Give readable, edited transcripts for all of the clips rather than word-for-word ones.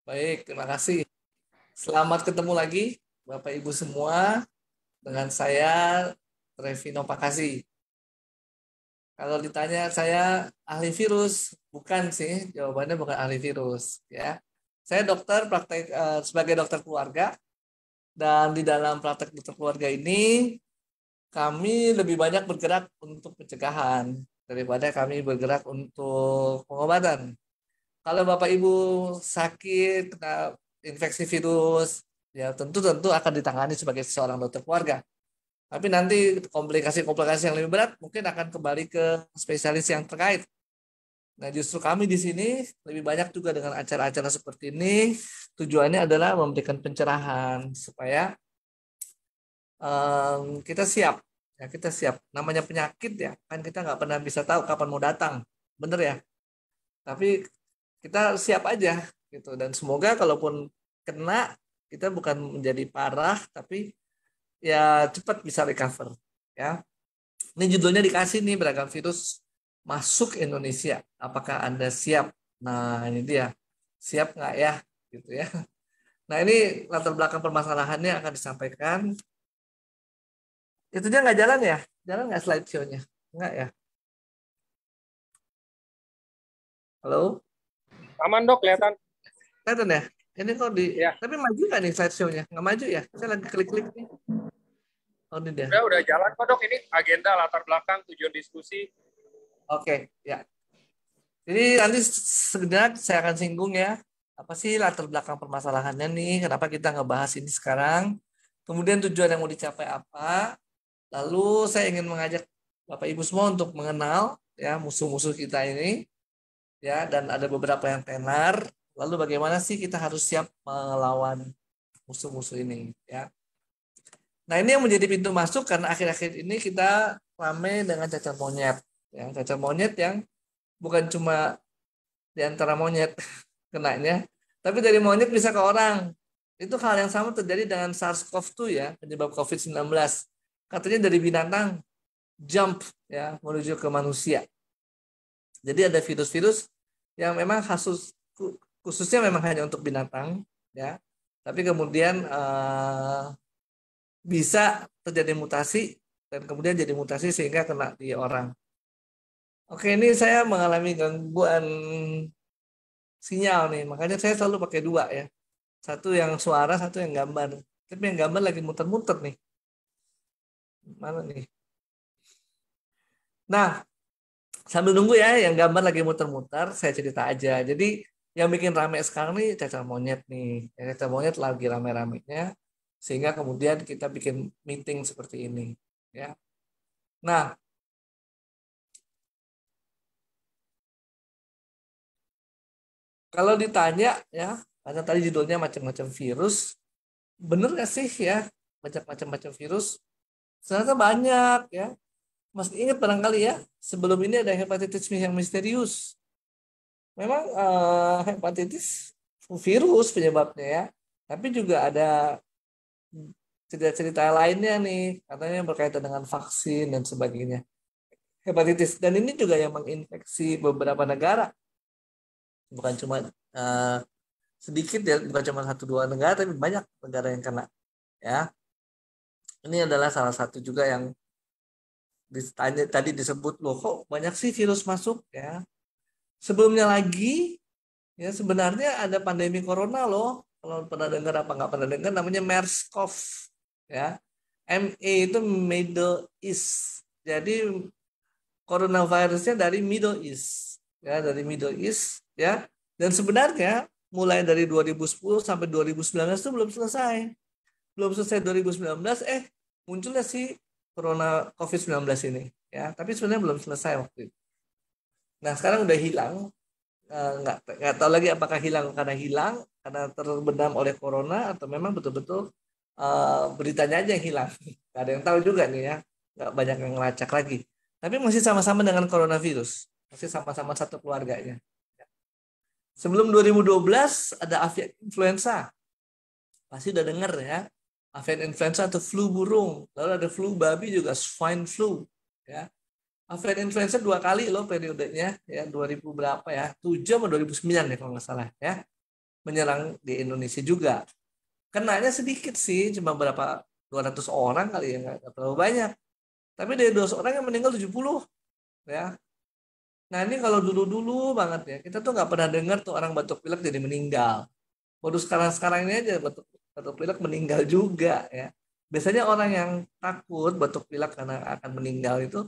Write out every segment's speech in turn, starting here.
Baik, terima kasih. Selamat ketemu lagi Bapak Ibu semua dengan saya Trevino Pakasi. Kalau ditanya saya ahli virus, bukan sih, jawabannya bukan ahli virus ya. Saya dokter praktek sebagai dokter keluarga dan di dalam praktek dokter keluarga ini kami lebih banyak bergerak untuk pencegahan daripada kami bergerak untuk pengobatan. Kalau Bapak Ibu sakit, kena infeksi virus, ya tentu akan ditangani sebagai seorang dokter keluarga. Tapi nanti komplikasi-komplikasi yang lebih berat mungkin akan kembali ke spesialis yang terkait. Nah, justru kami di sini lebih banyak juga dengan acara-acara seperti ini. Tujuannya adalah memberikan pencerahan supaya kita siap. Ya, kita siap. Namanya penyakit ya, kan kita nggak pernah bisa tahu kapan mau datang. Bener ya? Tapi kita siap aja gitu, dan semoga kalaupun kena kita bukan menjadi parah tapi ya cepat bisa recover ya. Ini judulnya dikasih nih, beragam virus masuk Indonesia, apakah Anda siap? Nah ini dia, siap nggak ya gitu ya. Nah ini latar belakang permasalahannya akan disampaikan. Itunya nggak jalan ya, jalan nggak slideshow-nya? Nggak ya? Halo, Aman dok, kelihatan. kelihatan ya? Ini kok di, Ya, tapi maju nggak nih slideshow-nya? Nggak maju ya? Saya lagi klik-klik nih. Oh ini dia. udah jalan kok dok. Ini agenda latar belakang tujuan diskusi. Oke, ya. Jadi nanti sekedar saya akan singgung ya, apa sih latar belakang permasalahannya nih, kenapa kita ngebahas ini sekarang, kemudian tujuan yang mau dicapai apa, lalu saya ingin mengajak Bapak Ibu semua untuk mengenal ya musuh-musuh kita ini, ya, dan ada beberapa yang tenar, lalu bagaimana sih kita harus siap melawan musuh-musuh ini, ya. Nah ini yang menjadi pintu masuk karena akhir-akhir ini kita ramai dengan cacar monyet, ya, cacar monyet yang bukan cuma di antara monyet kenanya, tapi dari monyet bisa ke orang. Itu hal yang sama terjadi dengan SARS-CoV-2 ya, penyebab COVID-19. Katanya dari binatang jump ya menuju ke manusia. Jadi ada virus-virus yang memang khususnya memang hanya untuk binatang ya. Tapi kemudian bisa terjadi mutasi dan kemudian jadi mutasi sehingga kena di orang. Oke, ini saya mengalami gangguan sinyal nih, makanya saya selalu pakai dua ya. Satu yang suara, satu yang gambar. Tapi yang gambar lagi muter-muter nih. Mana nih? Nah, sambil nunggu ya, yang gambar lagi muter-muter, saya cerita aja. Jadi yang bikin rame sekarang nih cacar monyet nih. Ya, cacar monyet lagi rame-ramenya, sehingga kemudian kita bikin meeting seperti ini. Ya. Nah, kalau ditanya ya, karena tadi judulnya macam-macam virus, bener nggak sih ya macam-macam virus? Ternyata banyak ya. Masih ingat barangkali ya, sebelum ini ada hepatitis yang misterius. Memang hepatitis virus penyebabnya ya, tapi juga ada cerita-cerita lainnya nih, katanya berkaitan dengan vaksin dan sebagainya. Hepatitis, dan ini juga yang menginfeksi beberapa negara, bukan cuma eh, sedikit ya, bukan cuma satu dua negara, tapi banyak negara yang kena. Ya, ini adalah salah satu juga yang ditanya tadi disebut loh kok banyak sih virus masuk ya. Sebelumnya lagi, ya sebenarnya ada pandemi corona loh. Kalau pernah dengar apa nggak pernah dengar, namanya MERS-CoV. Ya, ME itu Middle East. Jadi coronavirusnya dari Middle East. Ya, dari Middle East. Ya, dan sebenarnya mulai dari 2010 sampai 2019 itu belum selesai. Belum selesai 2019, munculnya si corona COVID-19 ini. Ya, tapi sebenarnya belum selesai waktu itu. Nah, sekarang udah hilang, nggak tahu lagi apakah hilang karena terbenam oleh corona atau memang betul-betul beritanya aja yang hilang. Nggak ada yang tahu juga nih ya, nggak banyak yang ngelacak lagi, tapi masih sama-sama dengan coronavirus, masih sama-sama satu keluarganya. Sebelum 2012 ada avian influenza, pasti udah dengar ya, avian influenza atau flu burung, lalu ada flu babi juga, swine flu ya. Avian influenza 2 kali loh periodenya ya, 2000 berapa ya, 7 atau 2009 ya kalau nggak salah ya. menyerang di Indonesia juga. Kenanya sedikit sih, cuma berapa 200 orang kali ya, nggak terlalu banyak. Tapi dari 200 orang yang meninggal 70 ya. Nah ini kalau dulu-dulu banget ya, kita tuh nggak pernah dengar tuh orang batuk pilek jadi meninggal. Baru sekarang-sekarang ini aja batuk, batuk pilek meninggal juga ya. Biasanya orang yang takut batuk pilek karena akan meninggal itu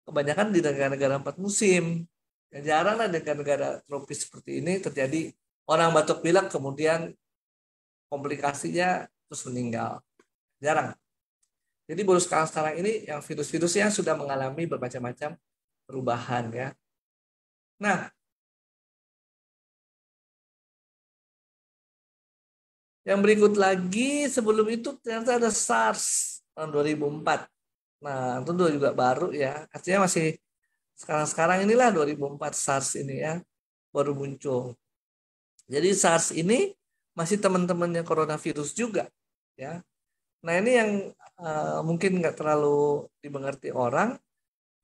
kebanyakan di negara-negara 4 musim. Ya, jarang lah negara-negara tropis seperti ini terjadi orang batuk pilek kemudian komplikasinya terus meninggal. Jarang. Jadi baru sekarang-sekarang ini yang virus-virus yang sudah mengalami bermacam-macam perubahan ya. Nah, yang berikut lagi sebelum itu ternyata ada SARS tahun 2004. Nah, itu juga baru ya. Artinya masih sekarang-sekarang inilah 2004 SARS ini ya baru muncul. Jadi SARS ini masih teman-temannya coronavirus juga ya. Nah, ini yang mungkin nggak terlalu dimengerti orang.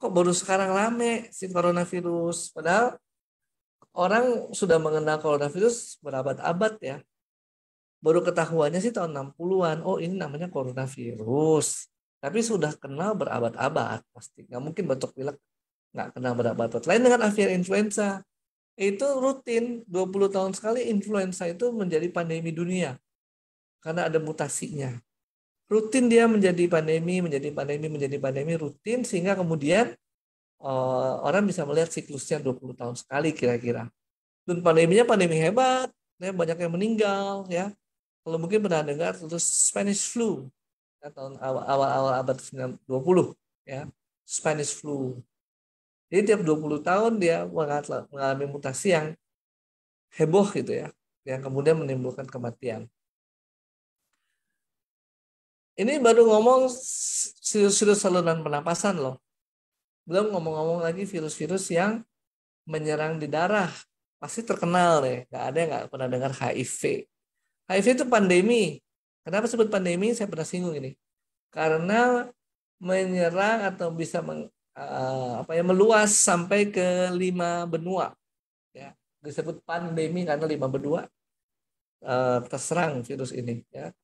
Kok baru sekarang rame si coronavirus? Padahal orang sudah mengenal coronavirus berabad-abad ya. Baru ketahuannya sih tahun 60-an. Oh, ini namanya coronavirus. Tapi sudah kenal berabad-abad pasti. Nggak mungkin batuk pilek nggak kenal berabad-abad. Lain dengan avian influenza. Itu rutin 20 tahun sekali influenza itu menjadi pandemi dunia. Karena ada mutasinya. Rutin dia menjadi pandemi, menjadi pandemi, menjadi pandemi rutin. Sehingga kemudian orang bisa melihat siklusnya 20 tahun sekali kira-kira. Dan pandeminya pandemi hebat. Ya, banyak yang meninggal ya. Kalau mungkin pernah dengar terus Spanish flu ya, tahun awal-awal abad 20 ya, Spanish flu. Jadi tiap 20 tahun dia mengalami mutasi yang heboh gitu ya, yang kemudian menimbulkan kematian. Ini baru ngomong virus-virus saluran pernapasan loh. Belum ngomong-ngomong lagi virus-virus yang menyerang di darah. Pasti terkenal deh, nggak ada yang nggak pernah dengar HIV. HIV itu pandemi. Kenapa sebut pandemi? Saya pernah singgung ini. Karena menyerang atau bisa meluas sampai ke 5 benua. Ya, disebut pandemi karena 5 benua terserang virus ini. Ya.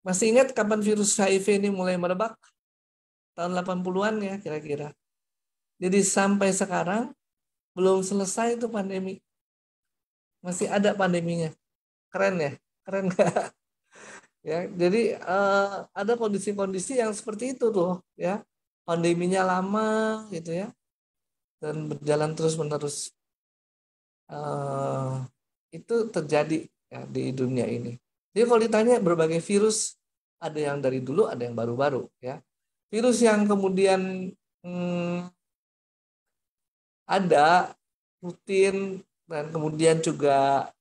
Masih ingat kapan virus HIV ini mulai merebak? Tahun 80-an ya kira-kira. Jadi sampai sekarang belum selesai itu pandemi. Masih ada pandeminya. Keren ya? Keren nggak? Ya, jadi ada kondisi-kondisi yang seperti itu tuh, ya. Pandeminya lama gitu ya, dan berjalan terus-menerus. Itu terjadi ya, di dunia ini. Jadi kalau ditanya berbagai virus, ada yang dari dulu, ada yang baru-baru, ya. Virus yang kemudian ada rutin dan kemudian juga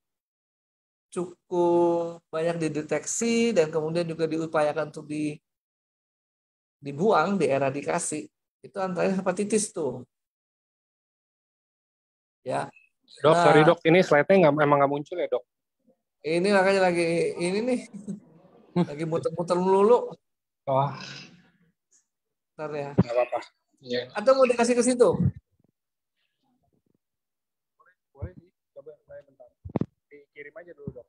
cukup banyak dideteksi dan kemudian juga diupayakan untuk dibuang, dieradikasi, itu antara hepatitis tuh. Ya. Dok, sorry Nah, dok, ini slide-nya emang nggak muncul ya dok? ini makanya lagi ini nih, lagi muter-muter melulu. Wah, Ntar ya. nggak apa-apa. Iya. Atau mau dikasih ke situ? Boleh sih, coba saya bentar. Dikirim aja dulu dok.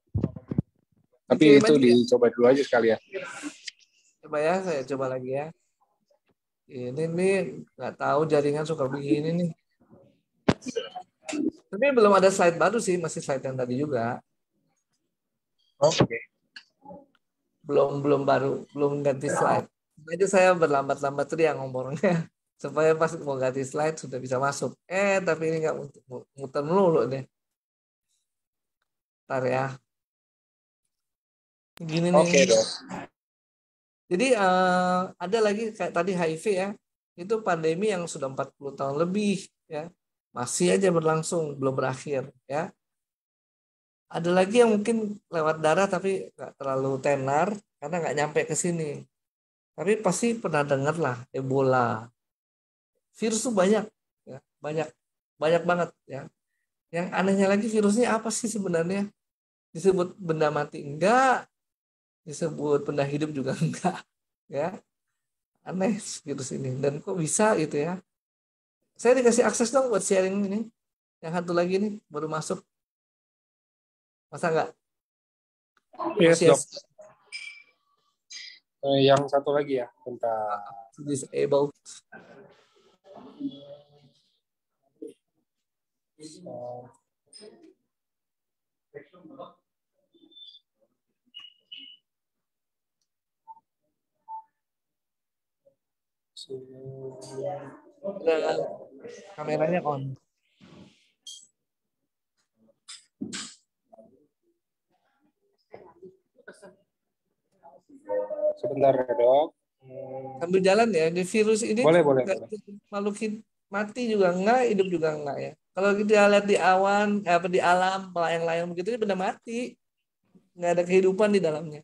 Tapi Dikirim itu aja ya. dicoba dulu aja sekali ya. Coba ya, saya coba lagi ya. Ini nih nggak tahu jaringan suka begini nih. Tapi belum ada slide baru sih, masih slide yang tadi juga. Oke. Belum baru, belum ganti slide. Aja saya berlambat-lambat tuh yang ngomongnya supaya pas mau ganti slide sudah bisa masuk. Tapi ini nggak muter melulu deh. Ntar ya. Gini nih. Oke dok. Jadi ada lagi kayak tadi HIV ya. Itu pandemi yang sudah 40 tahun lebih ya. Masih aja berlangsung, belum berakhir ya. Ada lagi yang mungkin lewat darah tapi nggak terlalu tenar karena nggak nyampe ke sini. Tapi pasti pernah dengar lah Ebola. Virus tuh banyak ya, banyak banyak banget ya. Yang anehnya lagi virusnya apa sih sebenarnya? Disebut benda mati enggak, disebut benda hidup juga enggak ya. Aneh virus ini dan kok bisa gitu ya. Saya dikasih akses dong buat sharing ini. Yang satu lagi nih baru masuk. Masa nggak? Yes, dok. Sia-sia Yang satu lagi ya, bentar. disabled. Dan kameranya on. Sebentar ya, dok. Sambil jalan ya, di virus ini Boleh, tuh boleh, nggak boleh. makhluk mati juga enggak, hidup juga enggak ya. Kalau kita lihat di awan, apa di alam, melayang-layang begitu, ini benda mati, nggak ada kehidupan di dalamnya.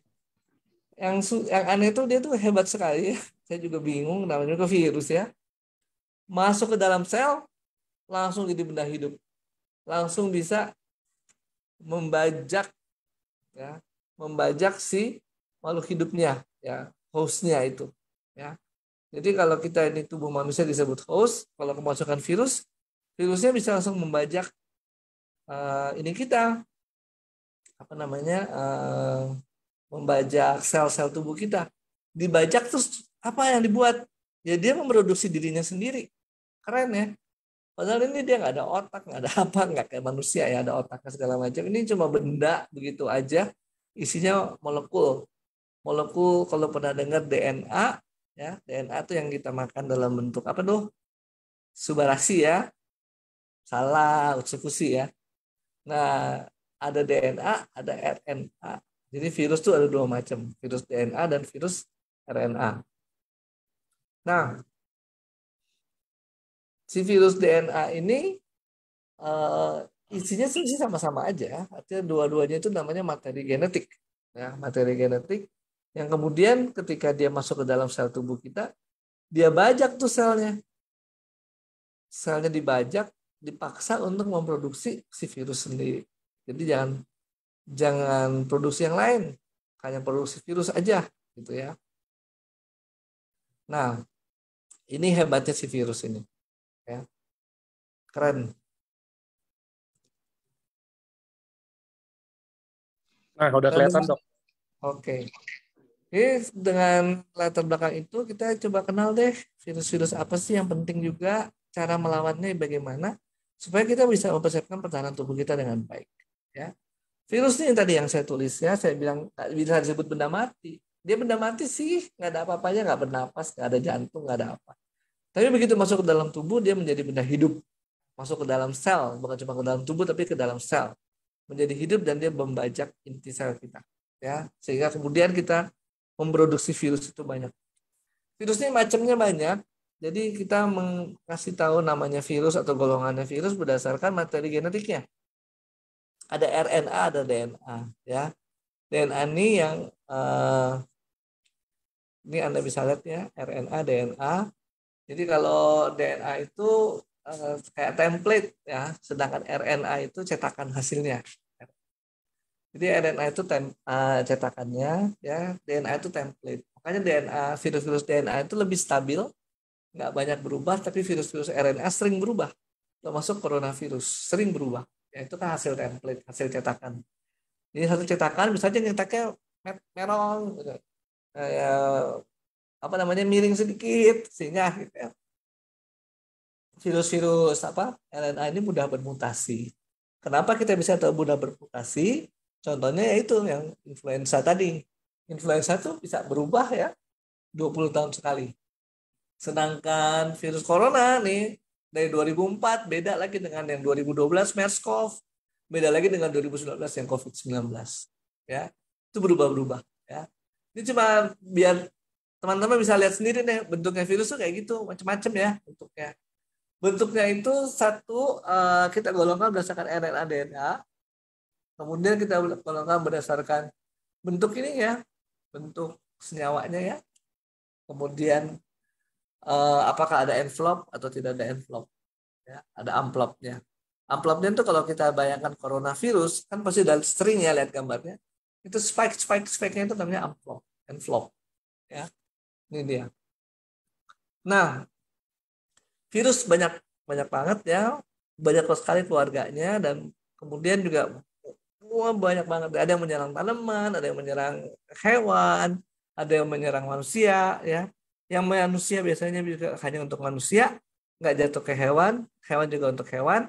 Yang aneh tuh dia tuh hebat sekali ya. Saya juga bingung, namanya juga virus ya. Masuk ke dalam sel, langsung jadi benda hidup, langsung bisa membajak ya, membajak si makhluk hidupnya ya, hostnya itu ya. Jadi kalau kita ini tubuh manusia disebut host, kalau kemasukan virus, virusnya bisa langsung membajak ini kita apa namanya membajak sel-sel tubuh kita. Dibajak terus apa yang dibuat? Ya dia memproduksi dirinya sendiri. Keren ya. Padahal ini dia nggak ada otak, nggak ada apa, nggak kayak manusia ya ada otaknya segala macam. Ini cuma benda begitu aja, isinya molekul. Molekul kalau pernah dengar DNA, ya DNA itu yang kita makan dalam bentuk apa tuh? Subarasi ya, salah, eksekusi ya. Nah, ada DNA, ada RNA. Jadi virus itu ada dua macam, virus DNA dan virus RNA. Nah, si virus DNA ini isinya sih sama-sama aja. Artinya dua-duanya itu namanya materi genetik. Ya, materi genetik yang kemudian ketika dia masuk ke dalam sel tubuh kita, dia bajak tuh selnya. Selnya dibajak, dipaksa untuk memproduksi si virus sendiri. Jadi jangan jangan produksi yang lain, hanya produksi virus aja gitu ya. Nah, ini hebatnya si virus ini ya. Keren. Nah, udah Dan kelihatan, dengan dok. oke. Oke, dengan latar belakang itu kita coba kenal deh virus-virus apa sih yang penting juga, cara melawannya bagaimana supaya kita bisa mempersiapkan pertahanan tubuh kita dengan baik ya. Virus ini tadi yang saya tulis ya, saya bilang nggak bisa disebut benda mati. Dia benda mati sih, nggak ada apa-apanya, nggak bernapas, nggak ada jantung, nggak ada apa. Tapi begitu masuk ke dalam tubuh, dia menjadi benda hidup. Masuk ke dalam sel, bukan cuma ke dalam tubuh, tapi ke dalam sel. Menjadi hidup dan dia membajak inti sel kita. Ya, sehingga kemudian kita memproduksi virus itu banyak. Virus ini macamnya banyak. Jadi kita mengasih tahu namanya virus atau golongannya virus berdasarkan materi genetiknya. Ada RNA, ada DNA. Ya, DNA ini yang ini Anda bisa lihat ya, RNA, DNA. Jadi kalau DNA itu kayak template ya, sedangkan RNA itu cetakan hasilnya. Jadi RNA itu cetakannya, ya DNA itu template. Makanya DNA virus-virus DNA itu lebih stabil, nggak banyak berubah, tapi virus-virus RNA sering berubah. Termasuk coronavirus sering berubah. Ya, itu kan hasil template, hasil cetakan. Ini satu cetakan, bisa aja nyetaknya merong, gitu. Apa namanya miring sedikit, sehingga gitu ya, virus-virus apa RNA ini mudah bermutasi. Kenapa kita bisa tahu mudah bermutasi? Contohnya yaitu yang influenza tadi. Influenza itu bisa berubah ya 20 tahun sekali. Sedangkan virus corona nih dari 2004 beda lagi dengan yang 2012 MERS-CoV, beda lagi dengan 2019 yang COVID-19. Ya. Itu berubah-berubah ya. Ini cuma biar teman-teman bisa lihat sendiri nih bentuknya virus tuh kayak gitu, macam-macam ya bentuknya. Bentuknya itu satu kita golongkan berdasarkan RNA DNA, kemudian kita golongkan berdasarkan bentuk ini ya, bentuk senyawanya ya. Kemudian apakah ada envelope atau tidak ada envelope ya, ada amplopnya. Amplopnya itu kalau kita bayangkan coronavirus kan pasti dari string ya, lihat gambarnya. Itu spike-nya itu namanya amplop, envelope ya. Ini dia. Nah, virus banyak banyak banget ya, banyak sekali keluarganya dan kemudian juga Wah, banyak banget. Ada yang menyerang tanaman, ada yang menyerang hewan, ada yang menyerang manusia, ya. Yang manusia biasanya juga hanya untuk manusia, nggak jatuh ke hewan, hewan juga untuk hewan.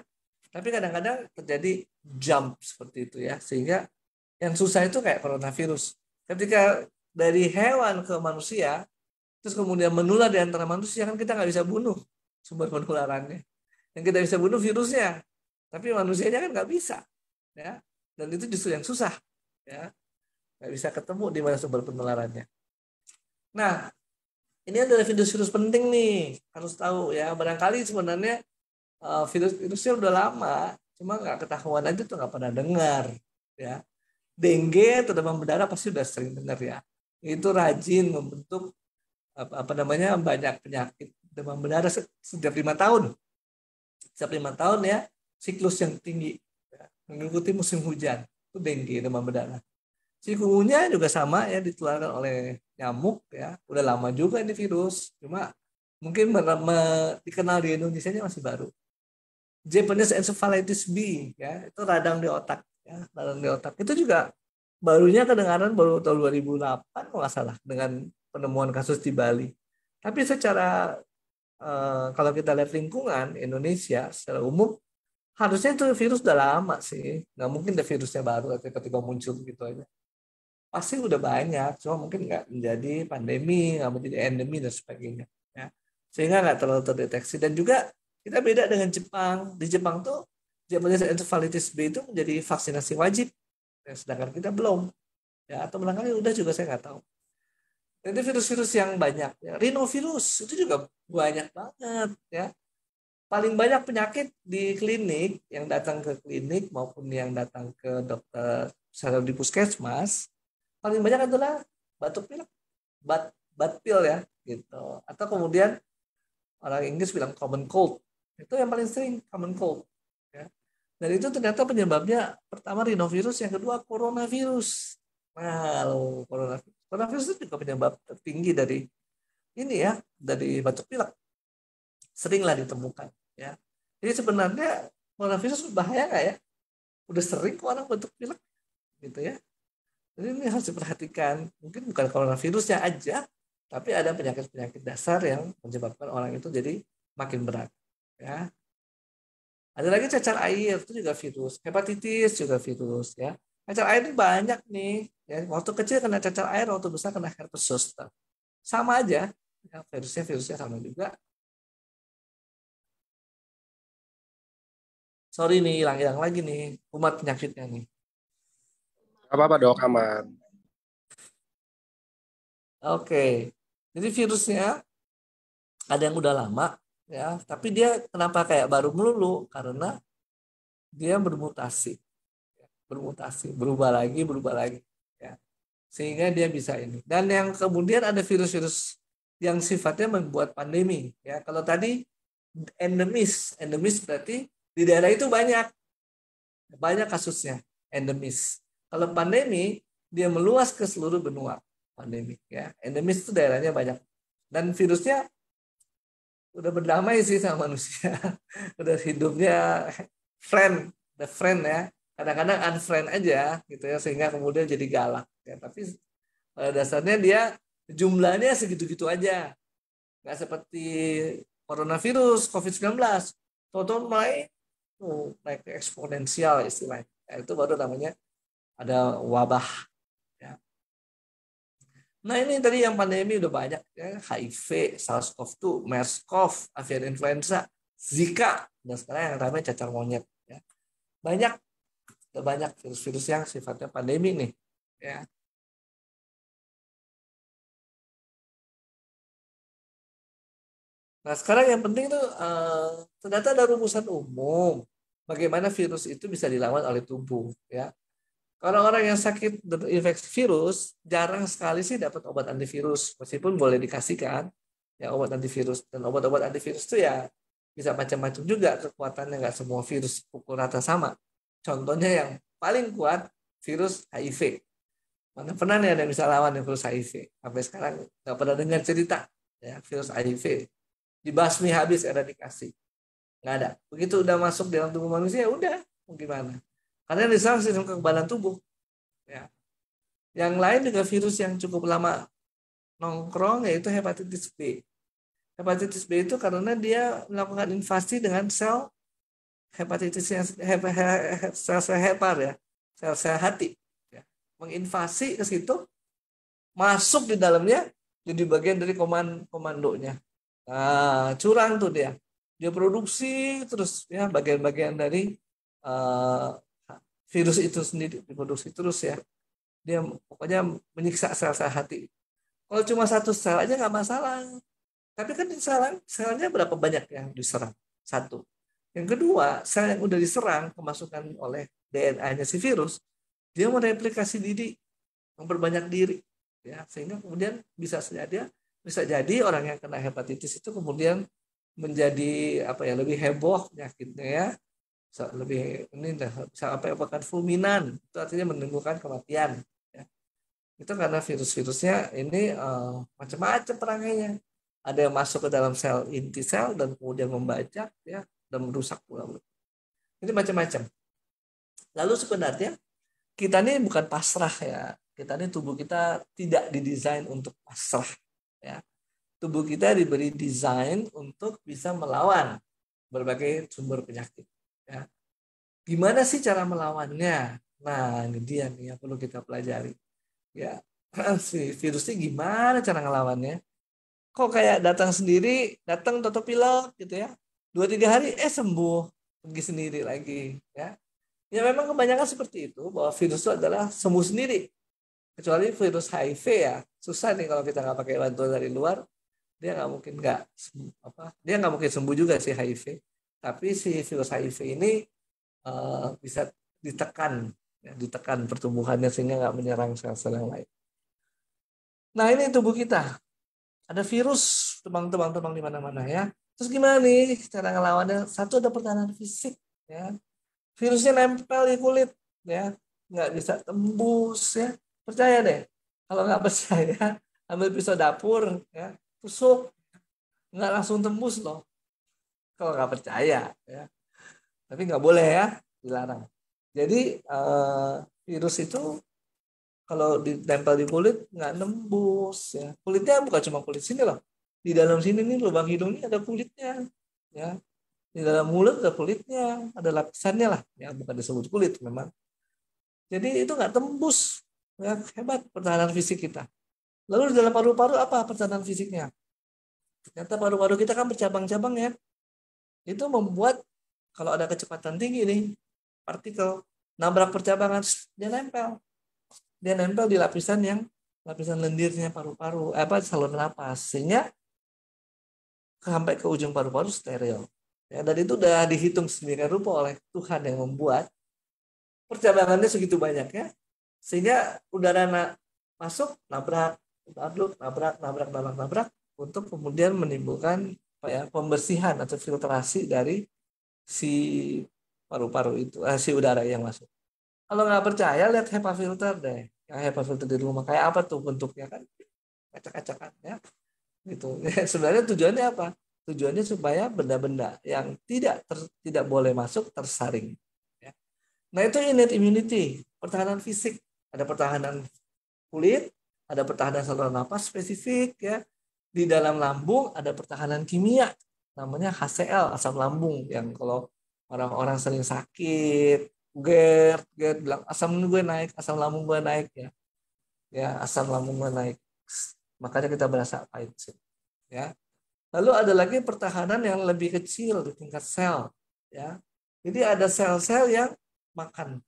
Tapi kadang-kadang terjadi jump seperti itu ya, sehingga yang susah itu kayak coronavirus. Ketika dari hewan ke manusia, terus kemudian menular di antara manusia, kan kita nggak bisa bunuh sumber penularannya. Yang kita bisa bunuh virusnya, tapi manusianya kan nggak bisa, ya. Dan itu justru yang susah, ya. Nggak bisa ketemu di mana sumber penularannya. Nah, ini adalah virus-virus penting nih, harus tahu ya. Barangkali sebenarnya virus-virusnya udah lama, cuma nggak ketahuan aja tuh, nggak pernah dengar, ya. Dengue atau demam berdarah pasti udah sering dengar ya. Itu rajin membentuk apa namanya banyak penyakit demam berdarah setiap 5 tahun. Setiap 5 tahun ya, siklus yang tinggi, ya, mengikuti musim hujan itu dengue demam berdarah. Chikungunya juga sama ya, ditularkan oleh nyamuk ya. Udah lama juga ini virus, cuma mungkin dikenal di Indonesia masih baru. Japanese encephalitis B ya, itu radang di otak ya, radang di otak. Itu juga barunya kedengaran baru tahun 2008 kalau nggak salah, dengan penemuan kasus di Bali. Tapi secara kalau kita lihat lingkungan Indonesia secara umum, harusnya itu virus udah lama sih. Nggak mungkin ada virusnya baru atau ketika muncul gitu aja. Pasti udah banyak, cuma mungkin nggak menjadi pandemi, nggak menjadi endemi dan sebagainya. Ya. Sehingga nggak terlalu terdeteksi. Dan juga kita beda dengan Jepang. Di Jepang tuh Japanese encephalitis B itu menjadi vaksinasi wajib, ya, sedangkan kita belum. Ya, atau barangkali udah juga saya nggak tahu. Jadi virus-virus yang banyak, ya. Rhinovirus itu juga banyak banget, ya. Paling banyak penyakit di klinik yang datang ke klinik maupun yang datang ke dokter secara di puskesmas, paling banyak adalah batuk pilek, bat pil ya, gitu. Atau kemudian orang Inggris bilang common cold, itu yang paling sering common cold, ya. Dan itu ternyata penyebabnya pertama rhinovirus, yang kedua coronavirus. Nah, coronavirus itu juga penyebab tertinggi dari ini ya, dari batuk pilek, seringlah ditemukan, ya. Jadi sebenarnya coronavirus bahaya nggak ya? Udah sering kok orang batuk pilek, gitu ya. Jadi ini harus diperhatikan. Mungkin bukan coronavirusnya aja, tapi ada penyakit-penyakit dasar yang menyebabkan orang itu jadi makin berat, ya. Ada lagi cacar air, itu juga virus. Hepatitis juga virus, ya. Cacar air ini banyak nih, ya. Waktu kecil kena cacar air, waktu besar kena herpes zoster. Sama aja, ya, virusnya sama juga. Sorry nih, hilang-hilang lagi nih umat penyakitnya nih. Gak apa-apa dok, aman. Oke, jadi virusnya ada yang udah lama, ya, tapi dia kenapa kayak baru melulu? Karena dia bermutasi, berubah lagi, ya, sehingga dia bisa ini. Dan yang kemudian ada virus-virus yang sifatnya membuat pandemi, ya. Kalau tadi endemis berarti di daerah itu banyak kasusnya, endemis. Kalau pandemi dia meluas ke seluruh benua, pandemi, ya. Endemis itu daerahnya banyak, dan virusnya udah berdamai sih sama manusia. Udah hidupnya friend ya. Kadang-kadang unfriend aja gitu ya, sehingga kemudian jadi galak ya. Tapi pada dasarnya dia jumlahnya segitu-gitu aja. Nggak seperti coronavirus COVID-19. Total naik eksponensial istilahnya. Ya, itu baru namanya ada wabah, ya. Nah, ini tadi yang pandemi udah banyak ya, HIV, SARS-CoV-2, MERS-CoV, avian influenza, Zika, dan sekarang yang ramai cacar monyet, ya. Banyak, udah banyak virus-virus yang sifatnya pandemi nih, ya. Nah, sekarang yang penting tuh ternyata ada rumusan umum bagaimana virus itu bisa dilawan oleh tubuh, ya. Kalau orang yang sakit terinfeksi virus, jarang sekali sih dapat obat antivirus, meskipun boleh dikasihkan ya obat antivirus. Dan obat-obat antivirus itu ya bisa macam-macam juga kekuatannya, nggak semua virus pukul rata sama. Contohnya yang paling kuat virus HIV. Mana pernah nih ada yang bisa lawan yang virus HIV? Sampai sekarang nggak pernah dengar cerita ya virus HIV dibasmi habis eradikasi. Nggak ada. Begitu udah masuk dalam tubuh manusia, udah mau gimana? karena diserang sistem kekebalan tubuh. Ya. Yang lain juga virus yang cukup lama nongkrong yaitu hepatitis B. Hepatitis B itu karena dia melakukan invasi dengan sel hepatitis yang sel-sel hepar ya, sel-sel hati. Ya. Menginvasi ke situ, masuk di dalamnya, jadi bagian dari komandonya. Nah, curang tuh dia. Dia produksi terus ya bagian-bagian dari uh, virus itu sendiri diproduksi terus ya. Dia pokoknya menyiksa sel-sel hati. Kalau cuma satu sel aja nggak masalah. Tapi kan selnya berapa banyak yang diserang? Satu. Yang kedua, sel yang udah diserang kemasukan oleh DNA-nya si virus, dia mereplikasi diri, memperbanyak diri, ya sehingga kemudian bisa jadi orang yang kena hepatitis itu kemudian menjadi apa ya lebih heboh penyakitnya ya, lebih ini bisa apa ya bahkan fulminan, itu artinya menimbulkan kematian. Ya. Itu karena virus-virusnya ini macam-macam perangainya. Ada yang masuk ke dalam sel inti sel dan kemudian membajak ya dan merusak pula. Ini macam-macam. Lalu sebenarnya kita ini bukan pasrah ya. Kita ini tubuh kita tidak didesain untuk pasrah ya. Tubuh kita diberi desain untuk bisa melawan berbagai sumber penyakit ya. Gimana sih cara melawannya? Nah, ini dia nih yang perlu kita pelajari. Ya, si virusnya gimana cara ngelawannya? Kok kayak datang sendiri, datang toto pilek gitu ya. 2-3 hari sembuh, pergi sendiri lagi ya. Ya memang kebanyakan seperti itu bahwa virus itu adalah sembuh sendiri. Kecuali virus HIV ya, susah nih kalau kita nggak pakai bantuan dari luar, dia nggak mungkin dia nggak mungkin sembuh juga sih HIV. Tapi si virus HIV ini bisa ditekan, ya, ditekan pertumbuhannya sehingga nggak menyerang sel-sel yang lain. Nah ini tubuh kita, ada virus terbang di mana-mana ya. Terus gimana nih cara ngelawannya? Satu ada pertahanan fisik ya. Virusnya nempel di kulit ya, nggak bisa tembus ya. Percaya deh. Kalau nggak percaya, ambil pisau dapur ya, tusuk, nggak langsung tembus loh. Kalau nggak percaya ya. Tapi nggak boleh ya, dilarang. Jadi virus itu kalau ditempel di kulit nggak nembus ya. Kulitnya bukan cuma kulit sini loh. Di dalam sini nih lubang hidung ini ada kulitnya ya. Di dalam mulut ada kulitnya, ada lapisannya lah, ya bukan disebut kulit memang. Jadi itu nggak tembus, ya hebat pertahanan fisik kita. Lalu di dalam paru-paru apa pertahanan fisiknya? Ternyata paru-paru kita kan bercabang-cabang ya. Itu membuat kalau ada kecepatan tinggi nih, partikel nabrak percabangan, dia nempel di lapisan lendirnya paru-paru, saluran napas, sehingga sampai ke ujung paru-paru steril. Ya, dan itu udah dihitung sedemikian rupa oleh Tuhan yang membuat percabangannya segitu banyak ya, sehingga udara masuk nabrak untuk kemudian menimbulkan pembersihan atau filtrasi dari si paru-paru itu, si udara yang masuk. Kalau nggak percaya lihat HEPA filter deh, yang HEPA filter di rumah kayak apa tuh bentuknya kan, acak-acakan ya, gitu. Sebenarnya tujuannya apa? Tujuannya supaya benda-benda yang tidak boleh masuk tersaring. Ya. Nah itu innate immunity, pertahanan fisik. Ada pertahanan kulit, ada pertahanan saluran napas spesifik ya. Di dalam lambung ada pertahanan kimia, namanya HCl, asam lambung. Yang kalau orang-orang sering sakit, GERD bilang asam gue naik, asam lambung gue naik ya. Ya asam lambung gue naik. Makanya kita berasa pahit ya. Lalu ada lagi pertahanan yang lebih kecil di tingkat sel, ya. Jadi ada sel-sel yang makan.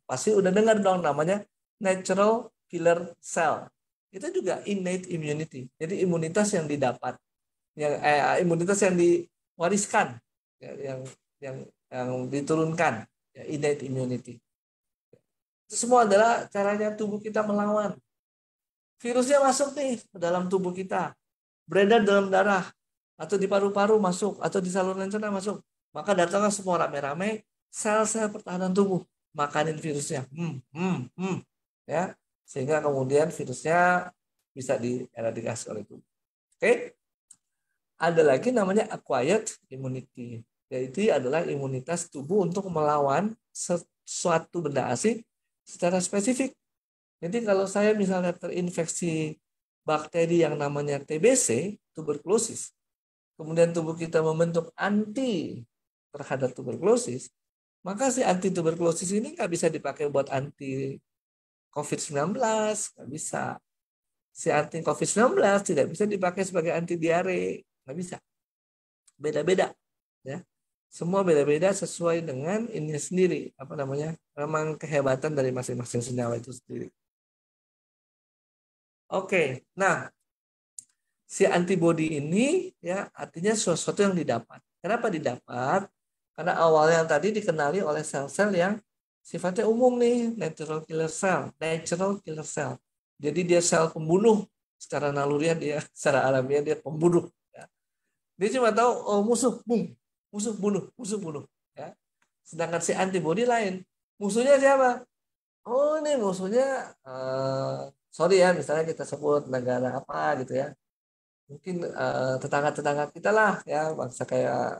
Pasti udah dengar dong namanya natural killer cell. Itu juga innate immunity. Jadi imunitas yang didapat, imunitas yang diwariskan, ya, yang diturunkan, ya, innate immunity. Itu semua adalah caranya tubuh kita melawan. Virusnya masuk nih ke dalam tubuh kita, beredar dalam darah, atau di paru-paru masuk, atau di saluran cerna masuk. Maka datanglah semua rame-rame sel-sel pertahanan tubuh, makanin virusnya. Ya, sehingga kemudian virusnya bisa dieradikasi oleh tubuh. Oke? Ada lagi namanya acquired immunity. Yaitu adalah imunitas tubuh untuk melawan suatu benda asing secara spesifik. Jadi kalau saya misalnya terinfeksi bakteri yang namanya TBC, tuberkulosis, kemudian tubuh kita membentuk anti terhadap tuberkulosis, maka si anti tuberkulosis ini nggak bisa dipakai buat anti COVID-19, nggak bisa. Si anti COVID-19 tidak bisa dipakai sebagai anti diare, nggak bisa. Beda-beda, ya. Semua beda-beda sesuai dengan ini sendiri, apa namanya, memang kehebatan dari masing-masing senyawa itu sendiri. Oke, nah si antibodi ini ya artinya sesuatu yang didapat. Kenapa didapat? Karena awalnya tadi dikenali oleh sel-sel yang sifatnya umum nih, natural killer cell, natural killer cell. Jadi dia sel pembunuh secara naluriah, dia secara alamiah dia pembunuh. Ya. Dia cuma tahu oh, musuh, bung, musuh bunuh, musuh bunuh. Ya. Sedangkan si antibodi lain, musuhnya siapa? Oh ini musuhnya, sorry ya, misalnya kita sebut negara apa gitu ya, mungkin tetangga-tetangga kita lah ya, bangsa kayak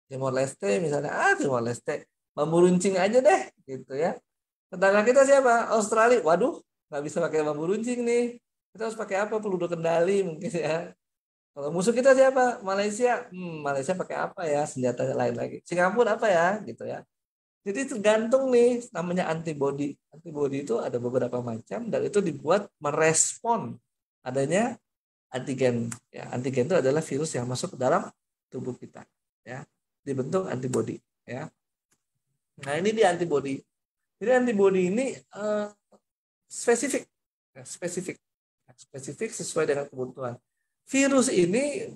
Timor Leste misalnya, Timor Leste, bambu runcing aja deh gitu ya. Tetangga kita siapa? Australia. Waduh, nggak bisa pakai bambu runcing nih. Kita harus pakai apa? Peluru kendali mungkin ya. Kalau musuh kita siapa? Malaysia. Malaysia pakai apa ya? Senjata lain lagi. Singapura apa ya? Gitu ya. Jadi tergantung nih namanya antibody. Antibody itu ada beberapa macam dan itu dibuat merespon adanya antigen. Ya, antigen itu adalah virus yang masuk ke dalam tubuh kita. Ya, dibentuk antibody. Ya. Nah ini di antibody. Jadi antibody ini spesifik, ya, spesifik sesuai dengan kebutuhan. Virus ini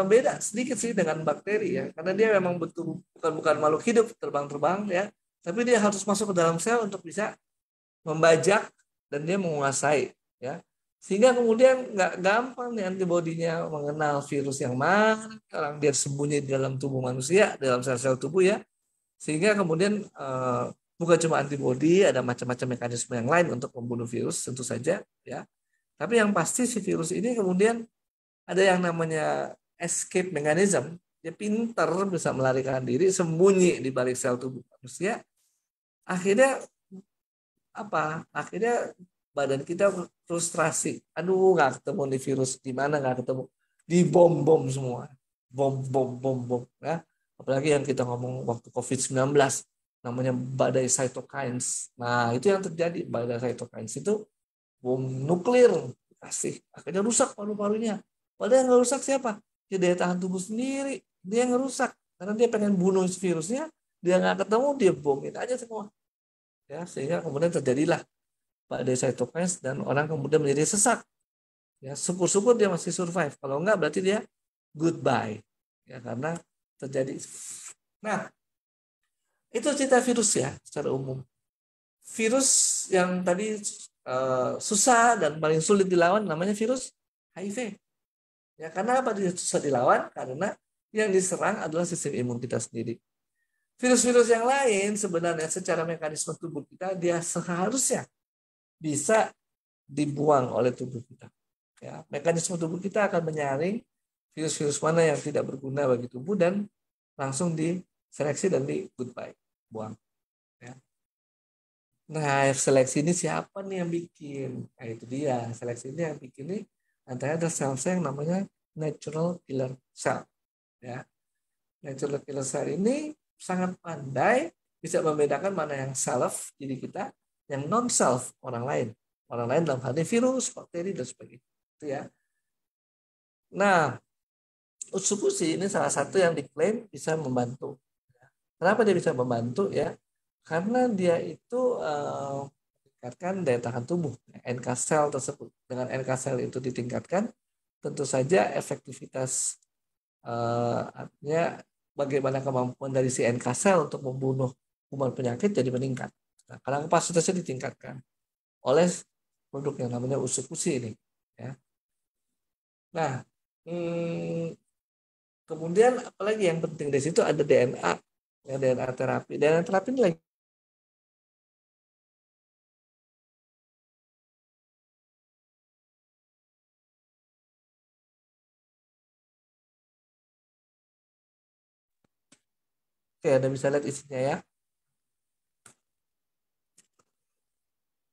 beda sedikit sih dengan bakteri ya, karena dia memang betul bukan makhluk hidup terbang-terbang ya, tapi dia harus masuk ke dalam sel untuk bisa membajak dan dia menguasai ya, sehingga kemudian nggak gampang nih antibodinya mengenal virus yang mana orang dia sembunyi di dalam tubuh manusia, dalam sel-sel tubuh ya, sehingga kemudian bukan cuma antibodi, ada macam-macam mekanisme yang lain untuk membunuh virus tentu saja ya. Tapi yang pasti si virus ini kemudian ada yang namanya escape mechanism. Dia pintar bisa melarikan diri, sembunyi di balik sel tubuh manusia. Akhirnya apa? Akhirnya badan kita frustrasi. Aduh, nggak ketemu nih virus di mana, nggak ketemu. Dibom-bom semua. Bom, bom, bom, bom. Ya. Apalagi yang kita ngomong waktu COVID-19, namanya badai cytokines. Nah, itu yang terjadi. Badai cytokines itu bom nuklir. Kasih. Akhirnya rusak paru-parunya. Padahal yang nggak rusak siapa? Ya daya tahan tubuh sendiri. Dia yang ngerusak. Karena dia pengen bunuh virusnya, dia nggak ketemu, dia bomin aja semua. Ya, sehingga kemudian terjadilah badai cytokines dan orang kemudian menjadi sesak. Ya, syukur-syukur dia masih survive. Kalau enggak berarti dia goodbye. Ya, karena terjadi. Nah, itu cerita virus ya secara umum. Virus yang tadi susah dan paling sulit dilawan namanya virus HIV. Ya, karena apa dia susah dilawan? Karena yang diserang adalah sistem imun kita sendiri. Virus-virus yang lain sebenarnya secara mekanisme tubuh kita dia seharusnya bisa dibuang oleh tubuh kita. Ya, mekanisme tubuh kita akan menyaring virus-virus mana yang tidak berguna bagi tubuh dan langsung diseleksi dan di goodbye, buang. Ya. Nah, seleksi ini siapa nih yang bikin? Nah, itu dia. Seleksi ini yang bikin ini antara ada sel-sel yang namanya natural killer cell. Ya. Natural killer cell ini sangat pandai bisa membedakan mana yang self diri kita, yang non self orang lain. Orang lain dalam hal ini virus, bakteri dan sebagainya. Itu ya. Nah, Utsukushi ini salah satu yang diklaim bisa membantu. Kenapa dia bisa membantu ya? Karena dia itu meningkatkan daya tahan tubuh NK sel tersebut. Dengan NK sel itu ditingkatkan, tentu saja efektivitas artinya bagaimana kemampuan dari si NK sel untuk membunuh kuman penyakit jadi meningkat. Nah, karena kapasitasnya ditingkatkan oleh produk yang namanya Utsukushi ini. Ya. Nah, kemudian apalagi yang penting dari situ ada DNA, ya, DNA terapi. DNA terapi ini lagi Oke, Anda bisa lihat isinya ya.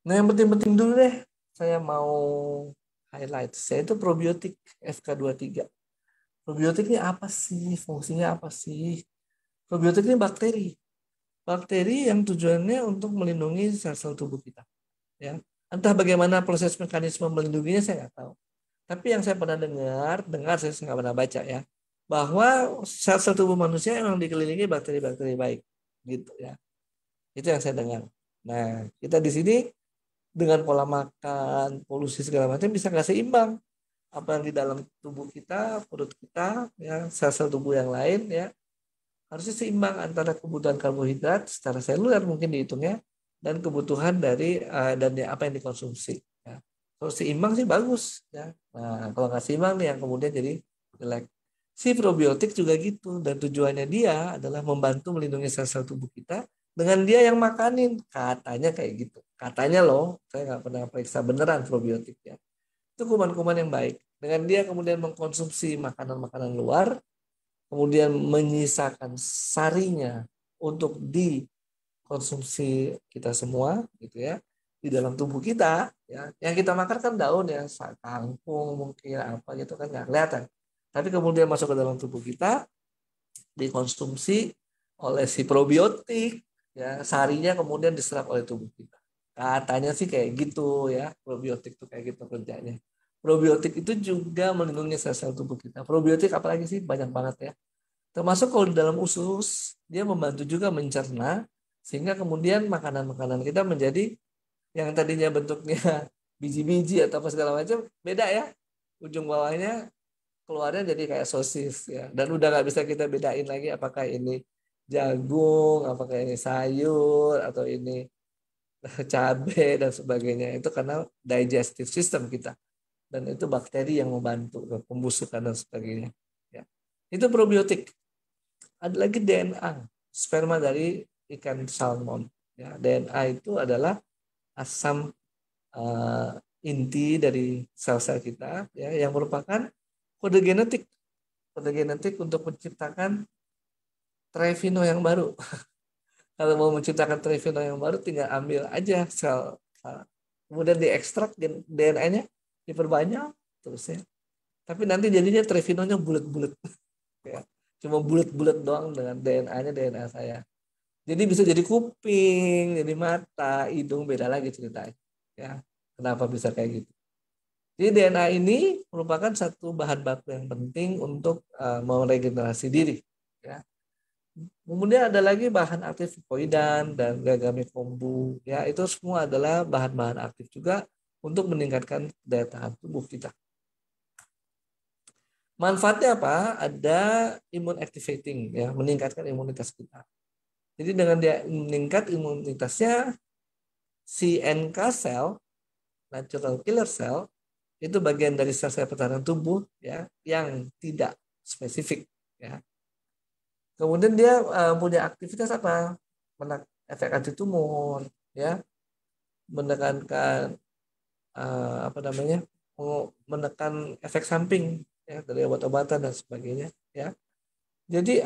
Nah, yang penting-penting dulu deh, saya mau highlight. Saya itu probiotik FK23. Probiotik ini apa sih? Fungsinya apa sih? Probiotik ini bakteri. Bakteri yang tujuannya untuk melindungi sel-sel tubuh kita. Ya. Entah bagaimana proses mekanisme melindunginya saya nggak tahu. Tapi yang saya pernah dengar saya nggak pernah baca ya, bahwa sel-sel tubuh manusia memang dikelilingi bakteri-bakteri baik, gitu ya. Itu yang saya dengar. Nah, kita di sini dengan pola makan, polusi segala macam bisa nggak seimbang. Apa yang di dalam tubuh kita, perut kita, ya, sel-sel tubuh yang lain, ya, harusnya seimbang antara kebutuhan karbohidrat secara seluler mungkin dihitungnya dan kebutuhan dari dan apa yang dikonsumsi. Ya. Kalau seimbang sih bagus. Ya. Nah, kalau nggak seimbang nih yang kemudian jadi jelek. Si probiotik juga gitu dan tujuannya dia adalah membantu melindungi sel-sel tubuh kita dengan dia yang makanin. Katanya kayak gitu. Katanya loh, saya nggak pernah periksa beneran probiotik ya. Itu kuman-kuman yang baik. Dengan dia kemudian mengkonsumsi makanan-makanan luar, kemudian menyisakan sarinya untuk dikonsumsi kita semua gitu ya di dalam tubuh kita ya. Yang kita makan kan daun ya, kangkung mungkin apa gitu kan nggak kelihatan, tapi kemudian masuk ke dalam tubuh kita dikonsumsi oleh si probiotik ya, sarinya kemudian diserap oleh tubuh kita. Katanya sih kayak gitu ya, probiotik itu kayak gitu kerjanya. Probiotik itu juga melindungi sel-sel tubuh kita. Probiotik apalagi sih banyak banget ya. Termasuk kalau di dalam usus, dia membantu juga mencerna, sehingga kemudian makanan-makanan kita menjadi yang tadinya bentuknya biji-biji atau apa segala macam, beda ya. Ujung bawahnya keluarnya jadi kayak sosis ya. Dan udah nggak bisa kita bedain lagi apakah ini jagung, apakah ini sayur, atau ini cabai dan sebagainya. Itu karena digestive system kita. Dan itu bakteri yang membantu pembusukan dan sebagainya. Ya. Itu probiotik. Ada lagi DNA, sperma dari ikan salmon. Ya, DNA itu adalah asam uh, inti dari sel-sel kita ya, yang merupakan kode genetik. Kode genetik untuk menciptakan trevino yang baru. Kalau mau menciptakan trevino yang baru tinggal ambil aja sel, kemudian diekstrak DNA-nya, diperbanyak terus ya. Tapi nanti jadinya trevinonya bulat-bulat ya. Cuma bulat-bulat doang dengan DNA-nya DNA saya. Jadi bisa jadi kuping, jadi mata, hidung, beda lagi ceritanya. Ya, kenapa bisa kayak gitu? Jadi DNA ini merupakan satu bahan baku yang penting untuk meregenerasi diri. Ya. Kemudian ada lagi bahan aktif fukoidan dan gagame kombu. Ya, itu semua adalah bahan-bahan aktif juga untuk meningkatkan daya tahan tubuh kita. Manfaatnya apa? Ada immune activating, ya, meningkatkan imunitas kita. Jadi dengan dia meningkat imunitasnya, si NK cell, natural killer cell, itu bagian dari sel-sel pertahanan tubuh ya yang tidak spesifik ya. Kemudian dia punya aktivitas apa? Efek anti tumor ya, menekankan apa namanya? Menekan efek samping ya dari obat-obatan dan sebagainya ya. Jadi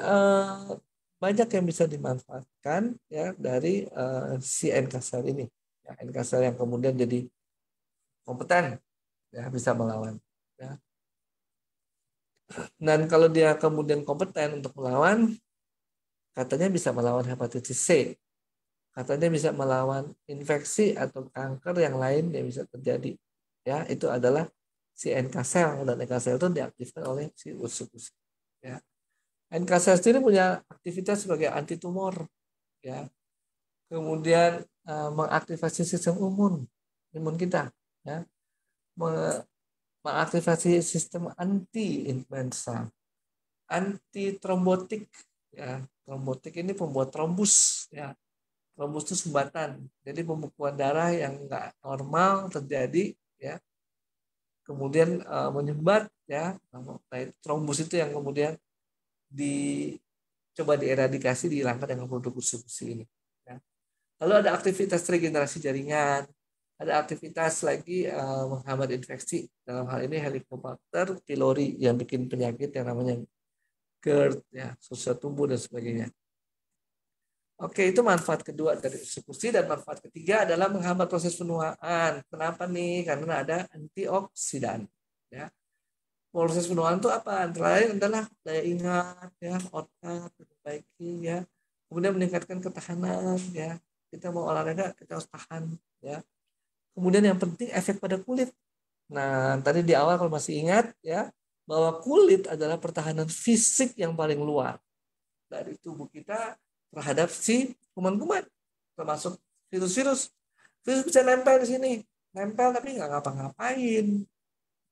banyak yang bisa dimanfaatkan ya dari si NK cell ini. Ya, NK cell yang kemudian jadi kompeten ya bisa melawan. Ya. Dan kalau dia kemudian kompeten untuk melawan, katanya bisa melawan hepatitis C, katanya bisa melawan infeksi atau kanker yang lain yang bisa terjadi. Ya, itu adalah si NK cell dan NK cell itu diaktifkan oleh si usus. Ya. NK cell sendiri punya aktivitas sebagai anti tumor. Ya. Kemudian mengaktifasi sistem imun kita. Ya. Mengaktifasi sistem anti influenza, anti trombotik ya. Trombotik ini pembuat trombus ya. Trombus itu sumbatan. Jadi pembekuan darah yang enggak normal terjadi ya. Kemudian menyumbat ya. Nah, trombus itu yang kemudian dicoba dieradikasi, dihilangkan dengan produk usus ini ya. Lalu ada aktivitas regenerasi jaringan, ada aktivitas lagi menghambat infeksi, dalam hal ini Helicobacter pylori yang bikin penyakit yang namanya GERD ya, susah tumbuh dan sebagainya. Oke, itu manfaat kedua dari eksekusi, dan manfaat ketiga adalah menghambat proses penuaan. Kenapa nih? Karena ada antioksidan. Ya, proses penuaan itu apa? Antara lain adalah daya ingat, ya, otak diperbaiki, ya. Kemudian meningkatkan ketahanan, ya. Kita mau olahraga, kita harus tahan, ya. Kemudian yang penting efek pada kulit. Nah, tadi di awal kalau masih ingat, ya, bahwa kulit adalah pertahanan fisik yang paling luar dari tubuh kita terhadap si kuman-kuman, termasuk virus-virus. Virus bisa nempel di sini, nempel tapi nggak ngapa-ngapain.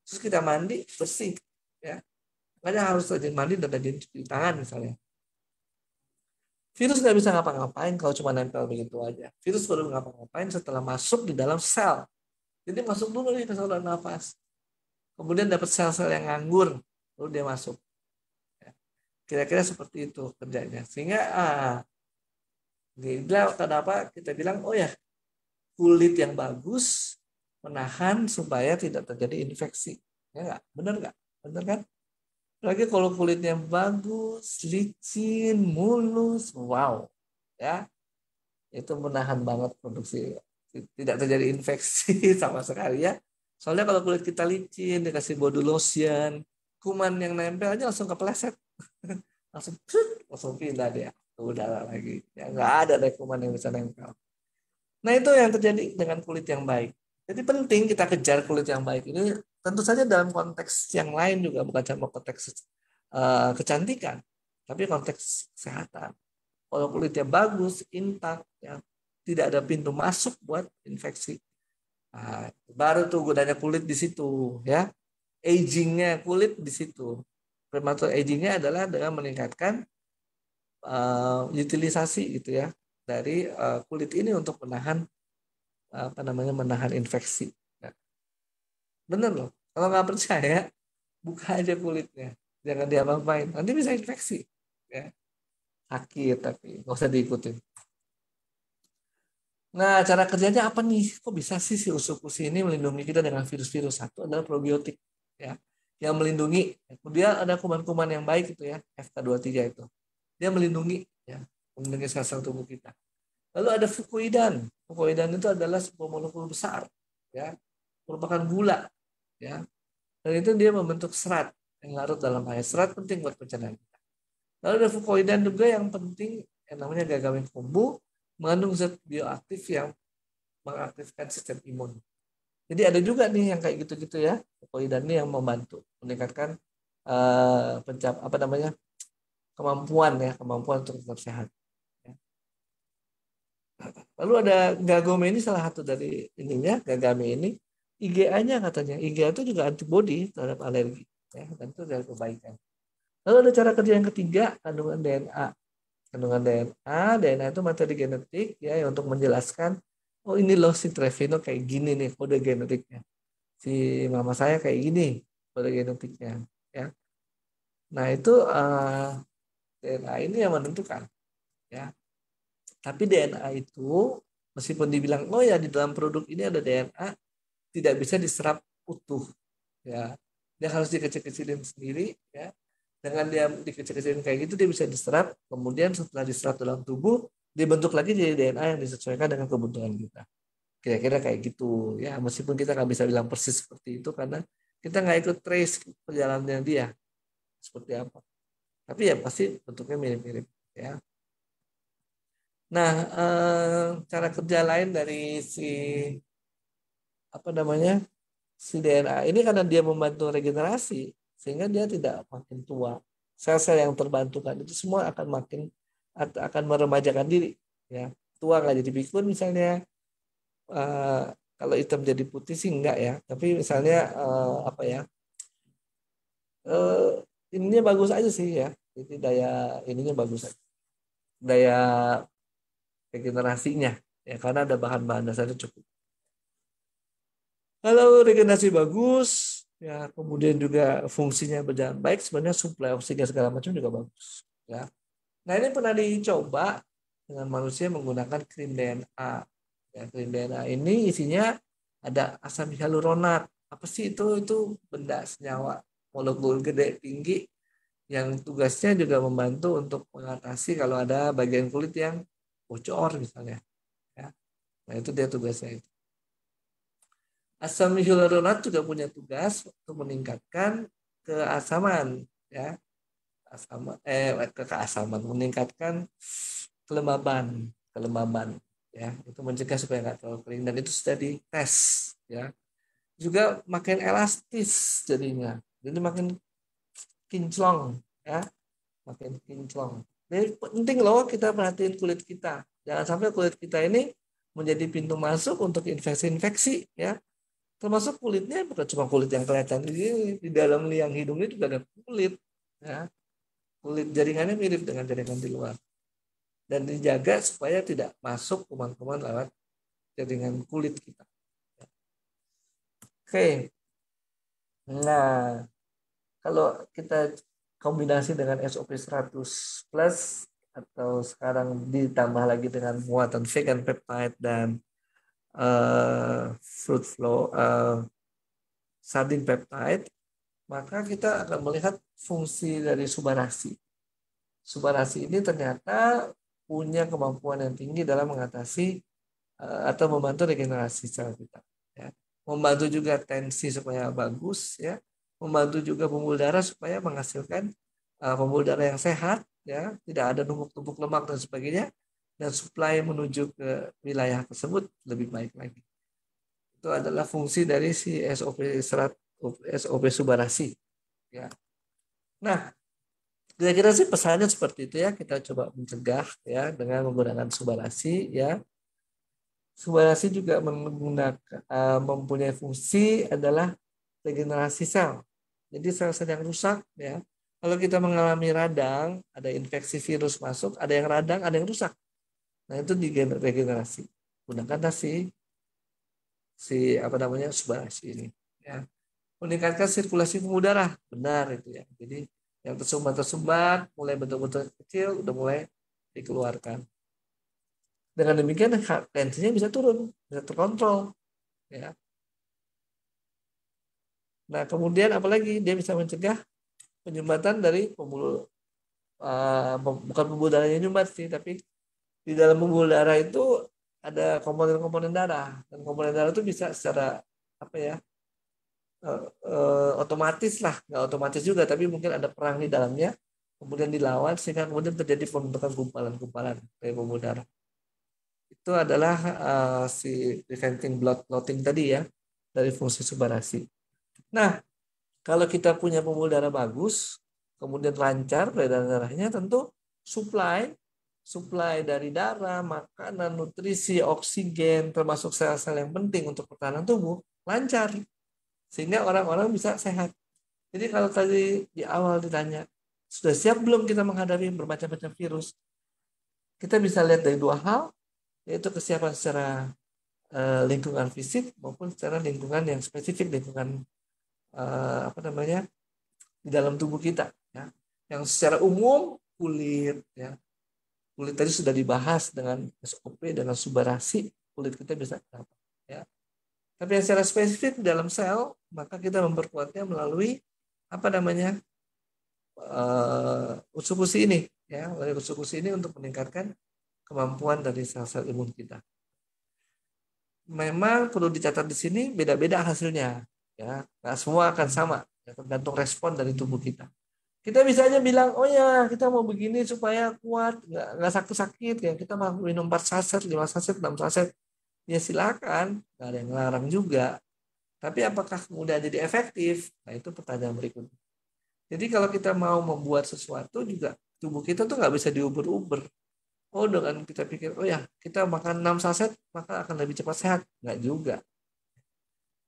Terus kita mandi bersih, ya. Makanya harus rajin mandi dan rajin cuci tangan misalnya. Virus nggak bisa ngapa-ngapain kalau cuma nempel begitu aja. Virus baru ngapa-ngapain setelah masuk di dalam sel. Jadi masuk dulu nih ke saluran nafas. Kemudian dapat sel-sel yang nganggur, lalu dia masuk. Kira-kira seperti itu kerjanya. Sehingga kenapa kita bilang, oh ya, kulit yang bagus menahan supaya tidak terjadi infeksi. Ya nggak? Benar nggak? Benar kan? Lagi kalau kulitnya bagus, licin, mulus, wow, ya, itu menahan banget produksi, tidak terjadi infeksi sama sekali ya. Soalnya kalau kulit kita licin, dikasih body lotion, kuman yang nempel aja langsung kepleset, langsung pindah dia, udah lagi, ya nggak ada deh kuman yang bisa nempel. Nah itu yang terjadi dengan kulit yang baik. Jadi penting kita kejar kulit yang baik ini, tentu saja dalam konteks yang lain juga, bukan cuma konteks kecantikan, tapi konteks kesehatan. Kalau kulitnya bagus, intak, ya, tidak ada pintu masuk buat infeksi. Nah, baru tuh gunanya kulit di situ, ya. Agingnya kulit di situ. Premature agingnya adalah dengan meningkatkan utilisasi gitu ya dari kulit ini untuk menahan menahan infeksi. Nah, bener loh. Kalau nggak percaya, buka aja kulitnya, jangan diapa-apain, nanti bisa infeksi, ya. Sakit tapi nggak usah diikutin. Nah, cara kerjanya apa nih? Kok bisa sih si usus-usus ini melindungi kita dengan virus-virus? Satu adalah probiotik, ya, yang melindungi. Kemudian ada kuman-kuman yang baik itu ya, FK23 itu. Dia melindungi, ya, melindungi sel-sel tubuh kita. Lalu ada fukoidan. Fukoidan itu adalah sebuah molekul besar, ya, merupakan gula, ya. Dan itu dia membentuk serat yang larut dalam air. Serat penting buat pencernaan kita. Lalu ada fukoidan juga yang penting, yang namanya gagamin kombu, mengandung zat bioaktif yang mengaktifkan sistem imun. Jadi ada juga nih yang kayak gitu-gitu ya, fukoidan ini yang membantu meningkatkan kemampuan untuk tetap sehat. Lalu ada gagome, ini salah satu dari ininya, gagame ini IgA-nya katanya, IgA itu juga antibodi terhadap alergi, ya, dan itu dari kebaikan. Lalu ada cara kerja yang ketiga, kandungan DNA. Kandungan DNA itu materi genetik ya untuk menjelaskan, oh ini loh si Trevino kayak gini nih kode genetiknya. Si mama saya kayak gini kode genetiknya, ya. Nah, itu DNA ini yang menentukan, ya. Tapi DNA itu meskipun dibilang oh ya di dalam produk ini ada DNA, tidak bisa diserap utuh, ya. Dia harus dikecil-kecilin sendiri, ya. Dengan dia dikecil-kecilin kayak gitu, dia bisa diserap. Kemudian setelah diserap dalam tubuh, dibentuk lagi jadi DNA yang disesuaikan dengan kebutuhan kita. Kira-kira kayak gitu, ya. Meskipun kita nggak bisa bilang persis seperti itu karena kita nggak ikut trace perjalanannya dia seperti apa. Tapi ya pasti bentuknya mirip-mirip, ya. Nah, cara kerja lain dari si si DNA ini, karena dia membantu regenerasi sehingga dia tidak makin tua. Sel-sel yang terbantukan itu semua akan meremajakan diri, ya. Tua nggak jadi pikun misalnya, kalau hitam jadi putih sih enggak ya, tapi misalnya ininya bagus aja sih ya, jadi daya ininya bagus aja. Daya regenerasinya, ya, karena ada bahan-bahan dasarnya cukup. Kalau regenerasi bagus, ya, kemudian juga fungsinya berjalan baik, sebenarnya suplai oksigen segala macam juga bagus, ya. Nah, ini pernah dicoba dengan manusia menggunakan krim DNA. Ya, krim DNA ini isinya ada asam hyaluronat. Apa sih itu? Itu benda senyawa molekul gede tinggi yang tugasnya juga membantu untuk mengatasi kalau ada bagian kulit yang bocor misalnya. Ya. Nah itu dia tugasnya itu. Asam hyaluronat juga punya tugas untuk meningkatkan keasaman, ya, keasaman, meningkatkan kelembaban, ya, itu mencegah supaya nggak terlalu kering dan itu sudah dites, ya, juga makin elastis jadinya, jadi makin kinclong, ya, makin kinclong. Jadi penting loh kita perhatiin kulit kita, jangan sampai kulit kita ini menjadi pintu masuk untuk infeksi-infeksi, ya. Termasuk kulitnya bukan cuma kulit yang kelihatan di dalam liang hidungnya juga ada kulit, ya. Kulit jaringannya mirip dengan jaringan di luar dan dijaga supaya tidak masuk kuman-kuman lewat jaringan kulit kita. Oke. Nah, kalau kita kombinasi dengan SOP 100 plus atau sekarang ditambah lagi dengan muatan vegan peptide dan fruit flow sardine peptide, maka kita akan melihat fungsi dari subarasi. Subarasi ini ternyata punya kemampuan yang tinggi dalam mengatasi atau membantu regenerasi sel kita. Ya. Membantu juga tensi supaya bagus, ya. Membantu juga pembuluh darah supaya menghasilkan pembuluh darah yang sehat, ya, tidak ada numpuk-numpuk lemak dan sebagainya, dan suplai menuju ke wilayah tersebut lebih baik lagi. Itu adalah fungsi dari si SOP subarasi. Ya. Nah, kira-kira sih pesannya seperti itu ya. Kita coba mencegah ya dengan menggunakan subarasi ya. Subarasi juga mempunyai fungsi adalah regenerasi sel. Jadi sel-sel yang rusak ya. Kalau kita mengalami radang, ada infeksi virus masuk, ada yang radang, ada yang rusak. Nah itu regenerasi. Gunakanlah si apa namanya subarasi ini. Ya. Meningkatkan sirkulasi pembuluh darah, benar itu ya. Jadi yang tersumbat-tersumbat mulai bentuk-bentuk kecil udah mulai dikeluarkan. Dengan demikian tensinya bisa turun, bisa terkontrol. Ya. Nah kemudian apalagi dia bisa mencegah penyumbatan dari bukan pembuluh darah yang nyumbat sih, tapi di dalam pembuluh darah itu ada komponen-komponen darah dan komponen darah itu bisa secara apa ya otomatis lah, nggak otomatis juga, tapi mungkin ada perang di dalamnya, kemudian dilawan sehingga kemudian terjadi pembentukan gumpalan-gumpalan dari pembuluh darah. Itu adalah si preventing blood clotting tadi ya, dari fungsi subarasi. Nah, kalau kita punya pembuluh darah bagus, kemudian lancar peredaran darahnya, tentu supply dari darah, makanan, nutrisi, oksigen, termasuk sel-sel yang penting untuk pertahanan tubuh, lancar. Sehingga orang-orang bisa sehat. Jadi kalau tadi di awal ditanya, sudah siap belum kita menghadapi bermacam-macam virus? Kita bisa lihat dari dua hal, yaitu kesiapan secara lingkungan fisik maupun secara lingkungan yang spesifik, lingkungan apa namanya di dalam tubuh kita. Ya. Yang secara umum kulit, ya, kulit tadi sudah dibahas dengan SOP, dengan subarasi, kulit kita bisa dapat. Ya. Tapi yang secara spesifik di dalam sel, maka kita memperkuatnya melalui apa namanya unsur fusi ini, ya, melalui unsur fusi ini untuk meningkatkan kemampuan dari sel-sel imun kita. Memang perlu dicatat di sini beda-beda hasilnya, ya, nggak semua akan sama, ya, tergantung respon dari tubuh kita. Kita bisa aja bilang, oh ya kita mau begini supaya kuat, nggak sakit-sakit, ya kita mau minum 4 saset, 5 saset, 6 saset, ya silakan, nggak ada yang larang juga. Tapi apakah kemudian jadi efektif? Nah itu pertanyaan berikutnya. Jadi kalau kita mau membuat sesuatu juga tubuh kita tuh nggak bisa diuber-uber. Oh dengan kita pikir, oh ya kita makan 6 saset maka akan lebih cepat sehat. Nggak juga.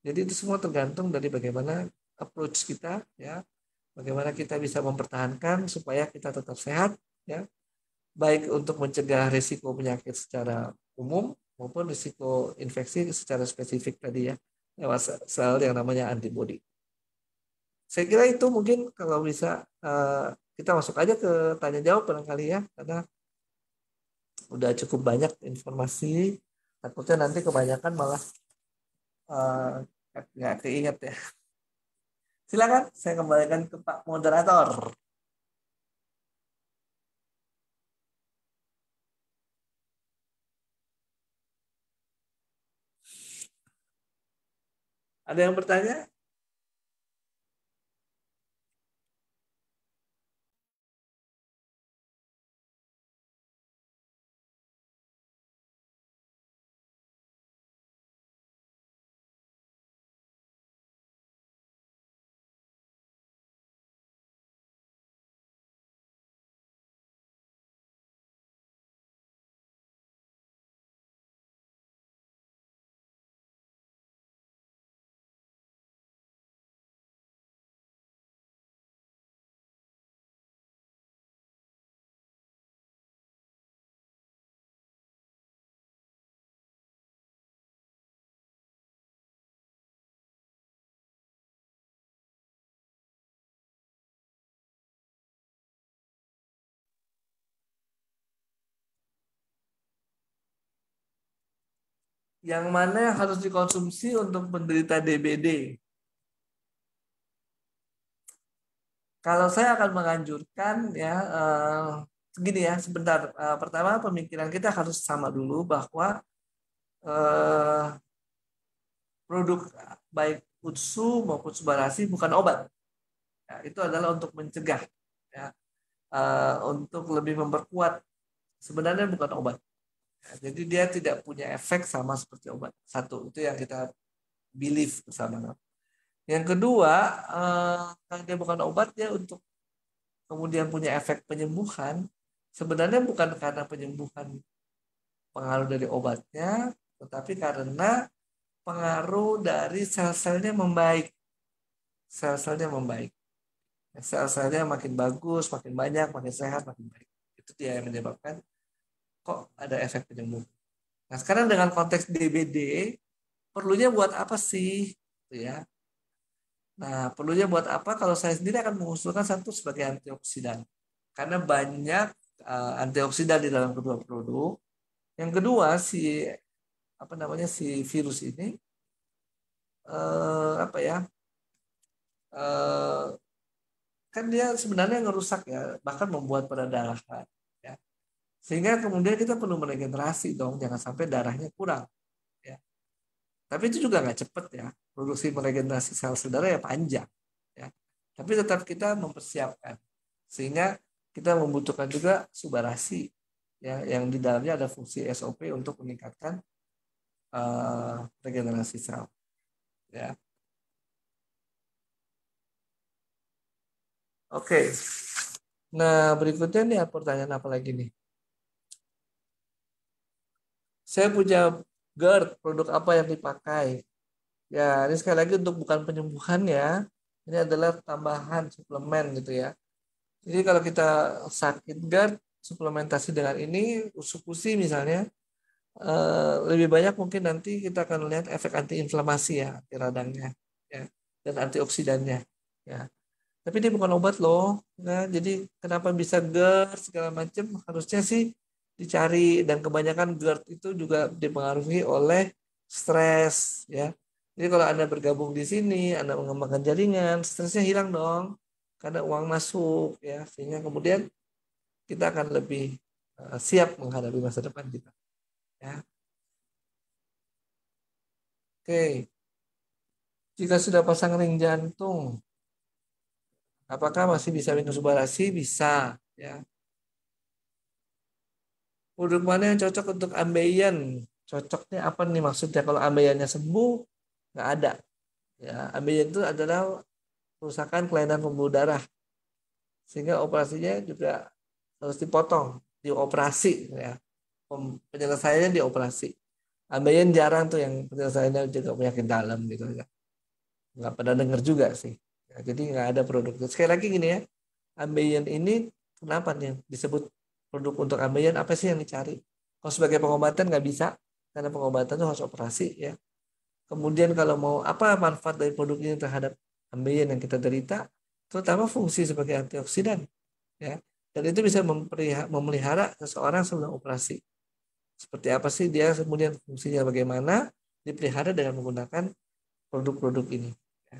Jadi itu semua tergantung dari bagaimana approach kita, ya, bagaimana kita bisa mempertahankan supaya kita tetap sehat, ya, baik untuk mencegah risiko penyakit secara umum maupun risiko infeksi secara spesifik tadi ya, lewat sel yang namanya antibodi. Saya kira itu mungkin kalau bisa kita masuk aja ke tanya jawab barangkali ya, karena udah cukup banyak informasi. Takutnya nanti kebanyakan malah nggak keinget ya. Silakan, saya kembalikan ke Pak Moderator. Ada yang bertanya? Yang mana yang harus dikonsumsi untuk penderita DBD? Kalau saya akan menganjurkan ya segini ya sebentar. Pertama pemikiran kita harus sama dulu bahwa eh, produk baik Utsu maupun Subarasi bukan obat. Ya, itu adalah untuk mencegah, ya, untuk lebih memperkuat. Sebenarnya bukan obat. Ya, jadi dia tidak punya efek sama seperti obat. Satu itu yang kita believe bersama. Yang kedua, karena dia bukan obat ya untuk kemudian punya efek penyembuhan. Sebenarnya bukan karena penyembuhan pengaruh dari obatnya, tetapi karena pengaruh dari sel-selnya membaik. Sel-selnya membaik. Sel-selnya makin bagus, makin banyak, makin sehat, makin baik. Itu dia yang menyebabkan kok ada efek penyembuh. Nah, sekarang dengan konteks DBD, perlunya buat apa sih? Gitu ya. Nah, perlunya buat apa? Kalau saya sendiri akan mengusulkan satu sebagai antioksidan. Karena banyak antioksidan di dalam kedua produk. Yang kedua, si apa namanya si virus ini apa ya? eh, kan dia sebenarnya ngerusak ya, bahkan membuat perdarahan. Ya. Sehingga kemudian kita perlu meregenerasi dong, jangan sampai darahnya kurang. Ya. Tapi itu juga nggak cepet ya. Produksi meregenerasi sel darah ya panjang. Ya. Tapi tetap kita mempersiapkan. Sehingga kita membutuhkan juga subarasi ya, yang di dalamnya ada fungsi SOP untuk meningkatkan regenerasi sel. Ya. Oke. Nah, berikutnya nih pertanyaan apa lagi nih? Saya punya GERD, produk apa yang dipakai? Ya, ini sekali lagi untuk bukan penyembuhan ya. Ini adalah tambahan suplemen gitu ya. Jadi kalau kita sakit GERD, suplementasi dengan ini, usukusi misalnya, lebih banyak mungkin nanti kita akan lihat efek antiinflamasi ya, anti radangnya, ya, dan antioksidannya. Ya. Tapi dia bukan obat loh. Nah, jadi kenapa bisa GERD segala macam? Harusnya sih dicari dan kebanyakan GERD itu juga dipengaruhi oleh stres ya. Jadi kalau Anda bergabung di sini, Anda mengembangkan jaringan, stresnya hilang dong karena uang masuk ya. Sehingga kemudian kita akan lebih siap menghadapi masa depan kita ya. Oke, jika sudah pasang ring jantung, apakah masih bisa minum subarasi? Bisa ya. Produk mana yang cocok untuk ambeien? Cocoknya apa nih maksudnya? Kalau ambeiannya sembuh, nggak ada. Ya, ambeien itu adalah kerusakan kelainan pembuluh darah, sehingga operasinya juga harus dipotong, dioperasi. Ya. Penyelesaiannya dioperasi. Ambeien jarang tuh yang penyelesaiannya juga penyakit dalam gitu ya. Nggak pernah dengar juga sih. Ya, jadi nggak ada produk. Sekali lagi gini ya, ambeien ini kenapa nih disebut produk untuk ambeien? Apa sih yang dicari? Kalau sebagai pengobatan nggak bisa, karena pengobatan itu harus operasi ya. Kemudian kalau mau apa manfaat dari produk ini terhadap ambeien yang kita derita, terutama fungsi sebagai antioksidan ya. Dan itu bisa memelihara seseorang sebelum operasi. Seperti apa sih dia kemudian fungsinya bagaimana dipelihara dengan menggunakan produk-produk ini. Ya.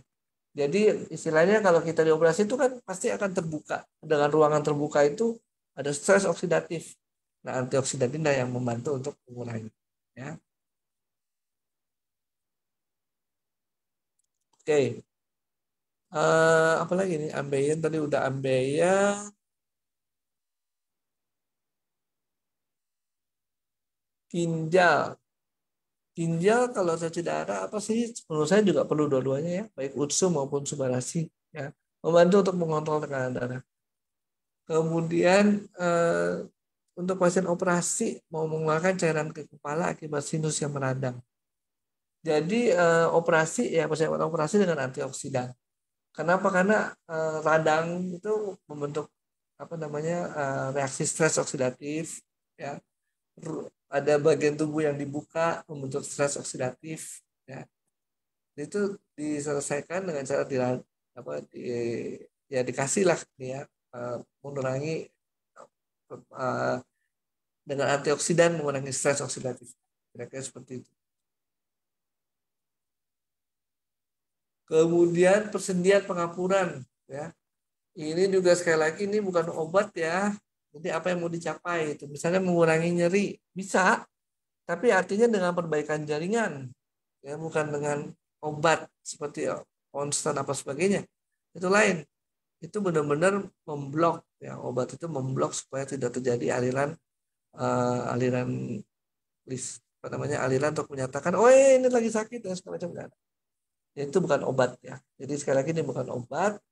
Jadi istilahnya kalau kita dioperasi itu kan pasti akan terbuka. Dengan ruangan terbuka itu ada stres oksidatif. Nah, antioksidan ini yang membantu untuk mengurangi. Ya. Oke. Apa lagi nih? Ambeien tadi udah ambeien. Ginjal. Ginjal kalau cuci darah apa sih? Menurut saya juga perlu dua-duanya ya, baik UTSU maupun Subarasi ya. Membantu untuk mengontrol tekanan darah. Kemudian untuk pasien operasi mau mengeluarkan cairan ke kepala akibat sinus yang meradang. Jadi operasi ya pasien operasi dengan antioksidan. Kenapa? Karena radang itu membentuk apa namanya reaksi stres oksidatif ya. Ada bagian tubuh yang dibuka membentuk stres oksidatif ya. Itu diselesaikan dengan cara apa ya dikasih lah ya mengurangi uh, dengan antioksidan mengurangi stres oksidatif. Kira-kira seperti itu. Kemudian persendian pengapuran ya. Ini juga sekali lagi ini bukan obat ya. Jadi apa yang mau dicapai itu misalnya mengurangi nyeri bisa, tapi artinya dengan perbaikan jaringan ya bukan dengan obat seperti konstan apa sebagainya. Itu lain. Itu benar-benar memblok ya obat itu memblok supaya tidak terjadi aliran apa namanya aliran untuk menyatakan oh ini lagi sakit dan segala macam. Ya, itu bukan obat ya. Jadi sekali lagi ini bukan obat,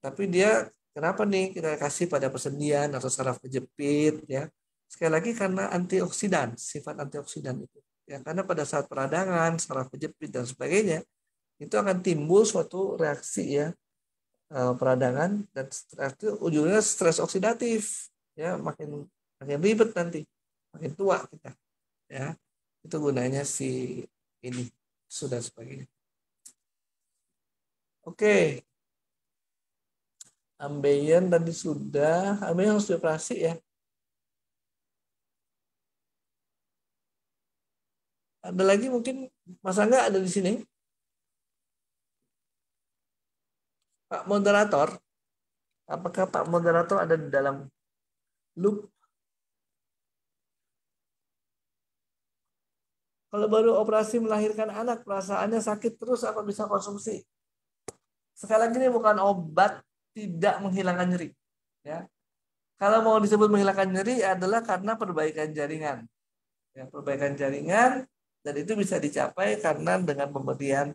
tapi dia kenapa nih kita kasih pada persendian atau saraf kejepit ya. Sekali lagi karena antioksidan, sifat antioksidan itu. Ya, karena pada saat peradangan, saraf kejepit dan sebagainya, itu akan timbul suatu reaksi ya peradangan dan itu ujungnya stres oksidatif ya makin makin ribet nanti makin tua kita ya itu gunanya si ini sudah sebagainya. Oke, ambeien tadi sudah, ambeien harus dioperasi ya. Ada lagi mungkin Mas Angga ada di sini. Pak Moderator, apakah Pak Moderator ada di dalam loop? Kalau baru operasi melahirkan anak, perasaannya sakit terus apa bisa konsumsi? Sekali lagi ini bukan obat tidak menghilangkan nyeri. Ya. Kalau mau disebut menghilangkan nyeri adalah karena perbaikan jaringan. Ya, perbaikan jaringan dan itu bisa dicapai karena dengan pemberian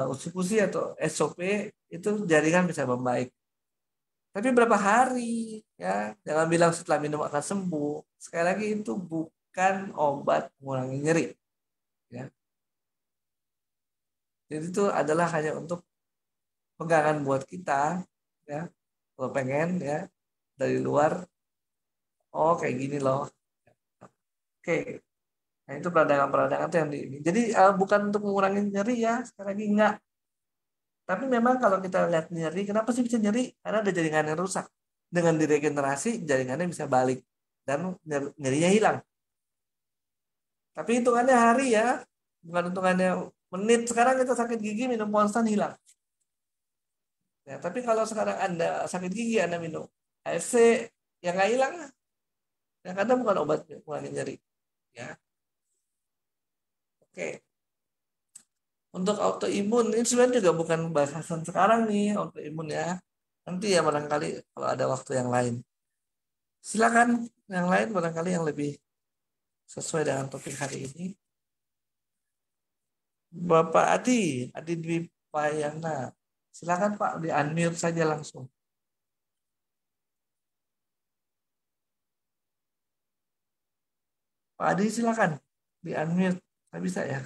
usi atau SOP itu jaringan bisa membaik. Tapi berapa hari ya? Jangan bilang setelah minum akan sembuh. Sekali lagi itu bukan obat mengurangi nyeri. Ya. Jadi itu adalah hanya untuk pegangan buat kita ya. Kalau pengen ya dari luar, oh kayak gini loh. Oke, nah itu peradangan-peradangan itu yang di ini. Jadi bukan untuk mengurangi nyeri ya, sekali lagi enggak. Tapi memang kalau kita lihat nyeri, kenapa sih bisa nyeri? Karena ada jaringan yang rusak. Dengan diregenerasi, jaringannya bisa balik dan nyerinya hilang. Tapi hitungannya hari ya, bukan hitungannya menit. Sekarang kita sakit gigi minum konstan hilang. Ya, tapi kalau sekarang Anda sakit gigi, Anda minum AFC, yang nggak hilang. Ya, karena bukan obat mengurangi nyeri. Ya, oke. Untuk autoimun ini sebenarnya juga bukan bahasan sekarang nih autoimun ya. Nanti ya barangkali kalau ada waktu yang lain. Silakan yang lain barangkali yang lebih sesuai dengan topik hari ini. Bapak Adi Dwi Payana. Silakan Pak di unmute saja langsung. Pak Adi silakan di unmute. Nggak bisa ya?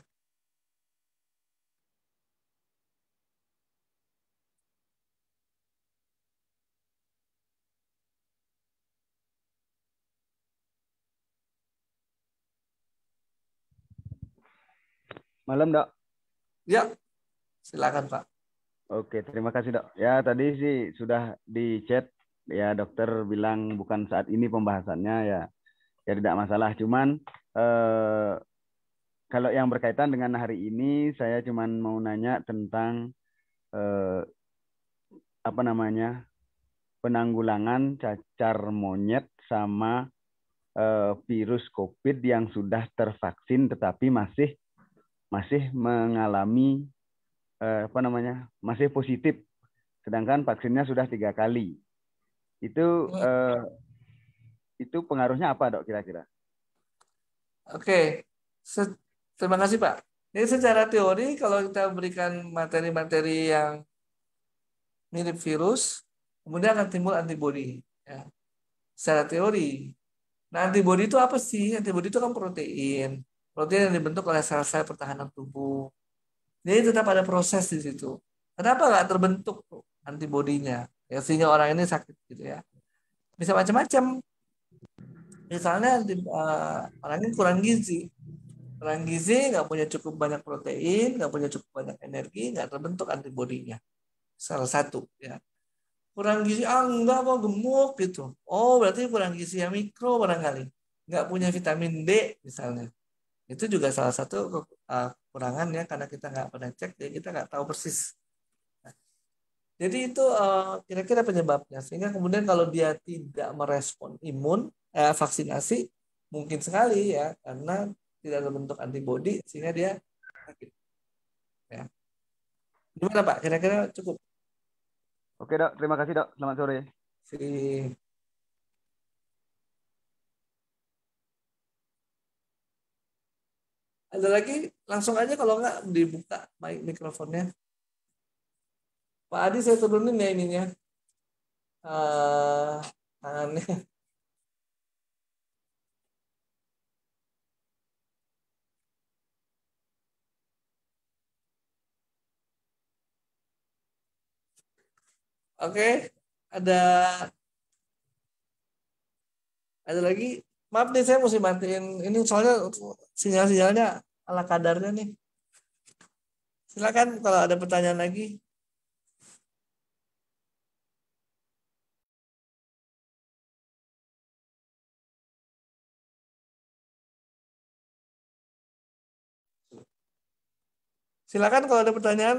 Malam, Dok. Ya, silakan Pak. Oke, terima kasih, Dok. Ya, tadi sih sudah di chat ya dokter bilang bukan saat ini pembahasannya ya. Ya tidak masalah. Cuman kalau yang berkaitan dengan hari ini saya cuman mau nanya tentang eh, apa namanya? Penanggulangan cacar monyet sama virus COVID yang sudah tervaksin tetapi masih masih mengalami apa namanya masih positif, sedangkan vaksinnya sudah 3 kali. Itu pengaruhnya apa, Dok, kira-kira? Oke, terima kasih Pak. Jadi secara teori kalau kita berikan materi-materi yang mirip virus, kemudian akan timbul antibodi. Ya. Secara teori. Nah, antibodi itu apa sih? Antibodi itu kan protein. Protein yang dibentuk oleh sel-sel pertahanan tubuh. Jadi tetap ada proses di situ. Kenapa nggak terbentuk tuh antibodinya? Ya, sehingga orang ini sakit gitu ya. Bisa macam-macam. Misalnya orang ini kurang gizi. Kurang gizi, nggak punya cukup banyak protein, nggak punya cukup banyak energi, nggak terbentuk antibodinya. Salah satu ya. Kurang gizi, enggak kok gemuk gitu. Oh, berarti kurang gizi yang mikro barangkali. Nggak punya vitamin D misalnya. Itu juga salah satu kekurangan ya, karena kita nggak pernah cek, jadi kita nggak tahu persis. Nah, jadi itu kira-kira penyebabnya. Sehingga kemudian kalau dia tidak merespon vaksinasi, mungkin sekali ya, karena tidak terbentuk antibodi, sehingga dia sakit. Ya. Gimana Pak? Kira-kira cukup? Oke, Dok. Terima kasih, Dok. Selamat sore. Si Ada lagi? Langsung aja kalau nggak dibuka mikrofonnya. Pak Adi saya turunin ya ininya. eh Tangannya. Oke. Ada ada lagi. Maaf nih saya mesti matiin ini soalnya sinyal-sinyalnya ala kadarnya nih. Silakan kalau ada pertanyaan lagi. Silakan kalau ada pertanyaan.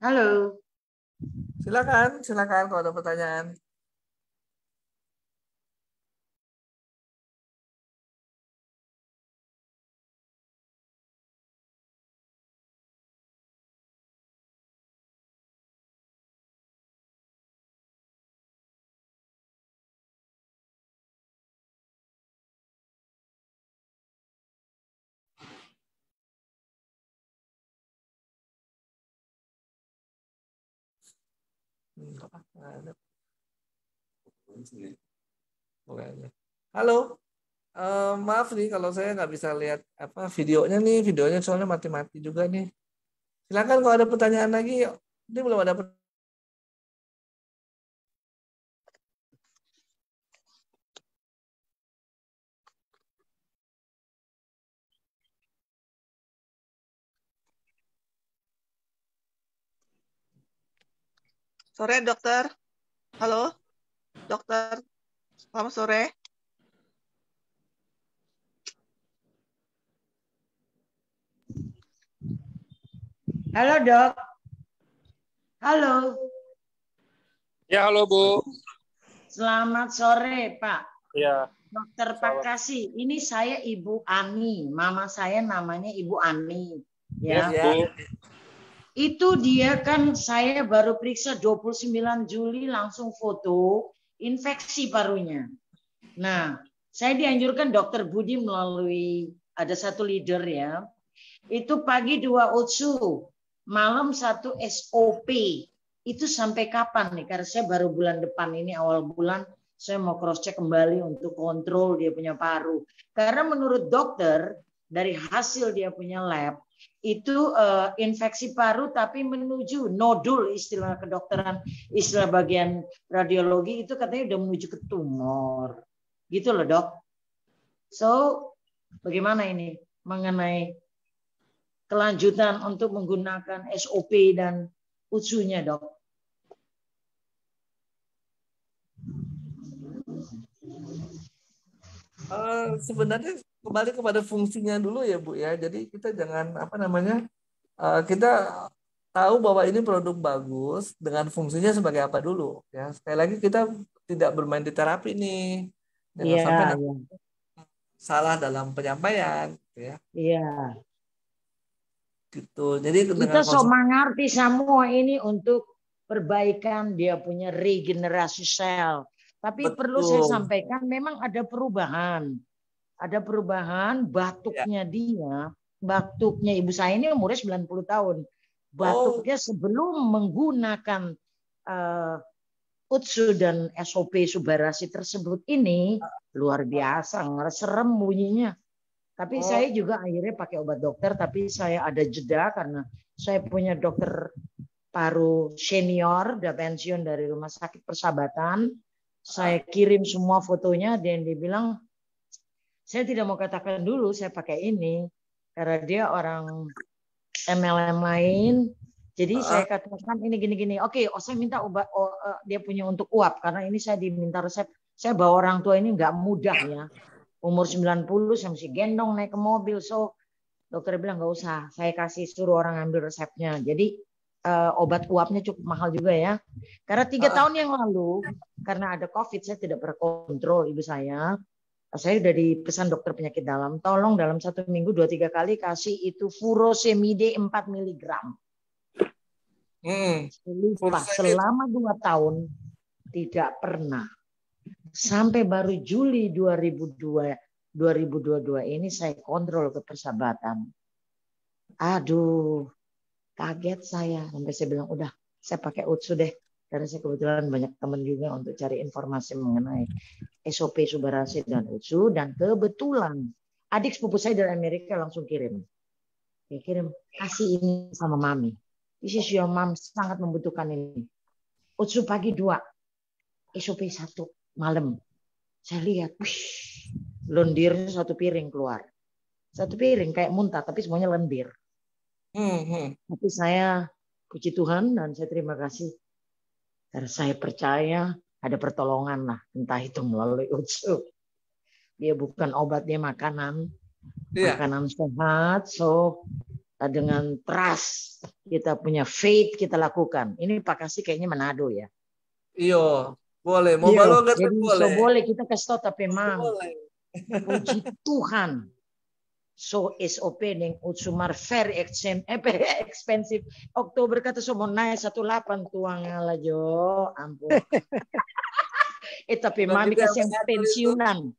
Halo. Silakan kalau ada pertanyaan. Ada. Halo. Maaf nih kalau saya nggak bisa lihat apa videonya nih, videonya soalnya mati-mati juga nih. Silakan kalau ada pertanyaan lagi. Ini belum ada Sore, dokter. Halo, dokter. Selamat sore. Halo, dok. Halo. Ya, halo Bu. Selamat sore, Pak. Ya, Dokter Pakasi, ini saya Ibu Ani. Mama saya namanya Ibu Ani. Ya. Ya. Itu dia kan saya baru periksa 29 Juli langsung foto infeksi parunya. Nah, saya dianjurkan Dokter Budi melalui ada satu leader ya. Itu pagi 2 UTSU, malam 1 SOP. Itu sampai kapan nih? Karena saya baru bulan depan ini awal bulan saya mau cross check kembali untuk kontrol dia punya paru. Karena menurut dokter dari hasil dia punya lab itu infeksi paru tapi menuju nodul istilah kedokteran, istilah bagian radiologi itu katanya udah menuju ke tumor. Gitu loh, Dok. So, bagaimana ini mengenai kelanjutan untuk menggunakan SOP dan UTSU-nya, Dok? Sebenarnya kembali kepada fungsinya dulu ya Bu ya. Jadi kita jangan kita tahu bahwa ini produk bagus dengan fungsinya sebagai apa dulu ya. Sekali lagi kita tidak bermain di terapi nih. Jangan sampai nanti salah dalam penyampaian gitu ya. Iya. Gitu. Jadi kita mengerti semua ini untuk perbaikan dia punya regenerasi sel. Tapi perlu saya sampaikan memang ada perubahan. Ada perubahan batuknya dia. Batuknya ibu saya ini umurnya 90 tahun. Batuknya sebelum menggunakan UTSU dan SOP Subarasi tersebut ini luar biasa. Serem bunyinya. Tapi saya juga akhirnya pakai obat dokter. Tapi saya ada jeda karena saya punya dokter paru senior, udah pensiun dari Rumah Sakit Persahabatan. Saya kirim semua fotonya dan dia bilang, saya tidak mau katakan dulu saya pakai ini. Karena dia orang MLM lain. Jadi saya katakan ini gini-gini. Oke, saya minta obat, dia punya untuk uap. Karena ini saya diminta resep. Saya bawa orang tua ini nggak mudah ya. Umur 90, saya mesti gendong naik ke mobil. So, dokter bilang nggak usah. Saya kasih suruh orang ambil resepnya. Jadi, obat uapnya cukup mahal juga ya. Karena 3 tahun yang lalu, karena ada COVID, saya tidak berkontrol ibu saya. Saya udah dipesan dokter penyakit dalam, tolong dalam 1 minggu 2-3 kali kasih itu furosemide 4 mg. Selama 2 tahun tidak pernah. Sampai baru Juli 2022 ini saya kontrol ke Persahabatan. Aduh, kaget saya. Sampai saya bilang, udah saya pakai UTSU deh. Karena saya kebetulan banyak teman juga untuk cari informasi mengenai SOP Subarasi dan UTSU. Dan kebetulan adik sepupu saya dari Amerika langsung kirim. Dia kirim, kasih ini sama mami. This is your mom, sangat membutuhkan ini. UTSU pagi 2, SOP 1 malam. Saya lihat, lendirnya 1 piring keluar. 1 piring kayak muntah, tapi semuanya lendir. Tapi saya puji Tuhan dan saya terima kasih. Karena saya percaya ada pertolongan lah. Entah itu melalui UTSU. Dia bukan obat, dia makanan. Makanan sehat. So dengan trust kita punya faith kita lakukan. Ini Pak Kasih kayaknya Manado ya. Iya, boleh. Mau balongan boleh. So boleh kita kasih tahu tapi memang puji Tuhan. So SOP ning Utsumar very expensive. Oktober kata so mau naik 18 tuang lah jo, ampun. Tapi mami kasih yang pensiunan.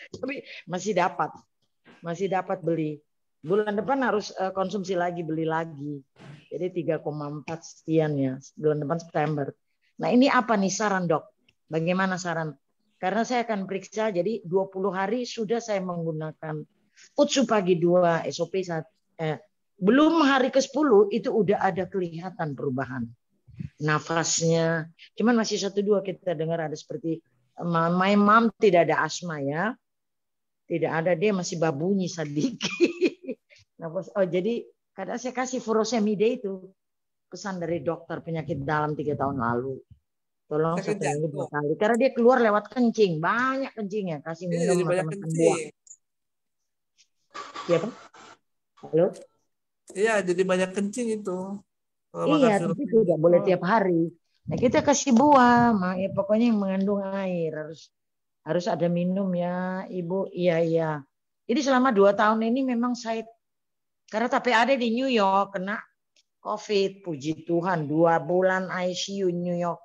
Tapi masih dapat beli. Bulan depan harus konsumsi lagi, beli lagi. Jadi 3,4 sekian ya, bulan depan September. Nah ini apa nih saran dok? Bagaimana saran? Karena saya akan periksa, jadi 20 hari sudah saya menggunakan UTSU pagi 2, SOP 1. Belum hari ke-10 itu udah ada kelihatan perubahan. Nafasnya, cuman masih 1-2 kita dengar ada seperti, my mom tidak ada asma ya. Tidak ada, dia masih babunyi sedikit. Nafas, jadi kadang saya kasih furosemide itu. Pesan dari dokter penyakit dalam 3 tahun lalu. Tolong 1 minggu 2 kali. Karena dia keluar lewat kencing. Banyak kencingnya. Kasih minum makan buah. Iya Pak? Halo? Iya, jadi banyak kencing itu. Iya, tapi tidak boleh tiap hari. Nah, kita kasih buah, ya pokoknya yang mengandung air harus ada minum ya, Ibu. Iya, iya. Jadi selama 2 tahun ini memang saya karena tapi ada di New York kena COVID, puji Tuhan 2 bulan ICU New York.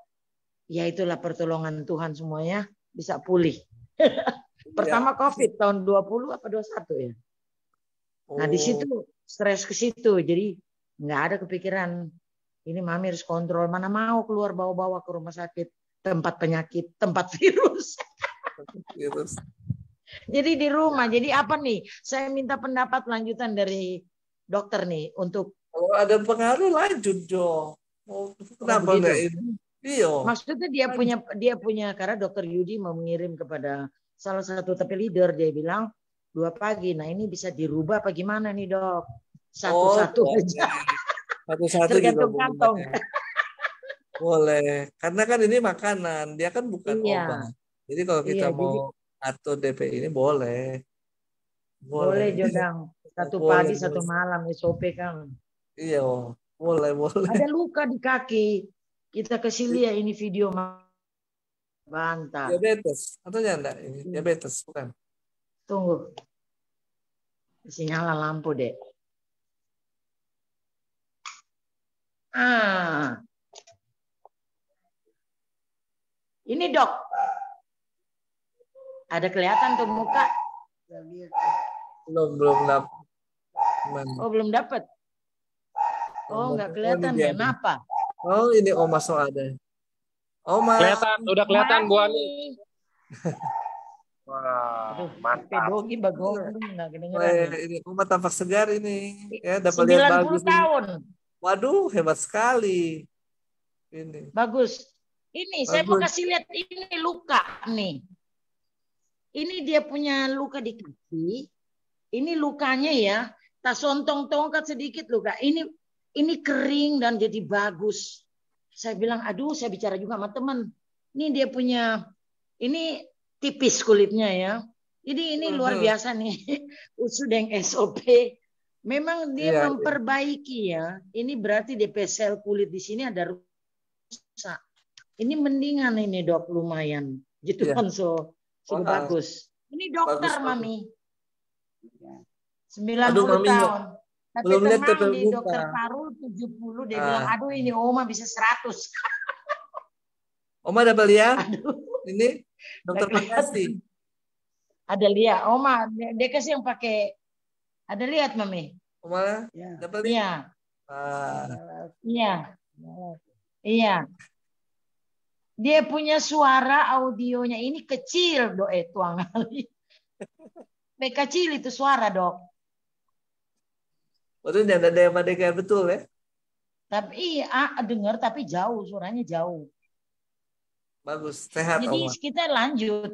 Ya itulah pertolongan Tuhan semuanya bisa pulih. Iya. Pertama COVID tahun 20 apa 21 ya. Nah di Oh, situ stres ke situ, jadi nggak ada kepikiran ini mami harus kontrol, mana mau keluar bawa-bawa ke rumah sakit, tempat penyakit, tempat virus. virus. Jadi di rumah. Jadi apa nih? Saya minta pendapat lanjutan dari dokter nih untuk Kalau ada pengaruh lanjut, Jo. Oh, oh kenapa enggak begitu. ini? Iya. Maksudnya dia punya karena dokter Yudi mau mengirim kepada salah satu tapi leader dia bilang 2 pagi. Nah ini bisa dirubah apa gimana nih dok? Oh, Satu-satu aja boleh. Satu-satu juga tergantung boleh. kantong. Boleh. Karena kan ini makanan, dia kan bukan obat. Iya, Jadi kalau kita iya. mau Jadi atur DPI ini boleh. boleh Boleh. Jodang. Satu Boleh, pagi, satu boleh. malam SOP kan. Iya, boleh, boleh. Ada luka di kaki. Kita kasih lihat ini video bantah. Diabetes atau enggak ini? Diabetes bukan? Tunggu, kasih nyala lampu deh. Ah, ini dok. Ada kelihatan tuh muka. Belum dapat. Gimana? Oh belum dapat. Oh nggak Oh, ini kelihatan dia. ya. Kenapa? Oh, ini Oma so ada. Oma. Kelihatan, udah kelihatan Bu Ani. Mami. Wah, Aduh, mantap. Dogi bagong nggak kedengeran Weh, nih. ini Oma tampak segar ini. Ya, dapat lihat 90 bagus ini. tahun. Waduh, hebat sekali. Ini. Bagus. Ini saya mau Bagus. kasih lihat ini luka nih. Ini dia punya luka di kaki. Ini lukanya ya, tak sontong tongkat sedikit luka. Ini kering dan jadi bagus. Saya bilang, aduh, saya bicara juga sama teman. Ini dia punya, ini tipis kulitnya ya. Jadi ini luar biasa nih, Usudeng SOP. Memang dia Iya, memperbaiki ya. Ini berarti DP sel kulit di sini ada rusak. Ini mendingan ini dok, lumayan. Gitu iya. kan so bagus. Ini dokter Bagus, bagus. mami. 90 Aduh, Mami, tahun. Tapi belum lihat teman TPU di muka. dokter paru 70 dia bilang, aduh ini Oma bisa 100. Oma dapat lihat? Aduh. Ini dokter Makasih. Ada lihat, Oma dia kasih yang pakai. Ada lihat mami? Oma dapat lihat? Iya. Iya. Dia punya suara audionya ini kecil tuang kali. Kecil itu suara dok. Waduh, ada yang kayak betul ya? Tapi iya, dengar tapi jauh, suaranya jauh. Bagus, sehat. Jadi Oma.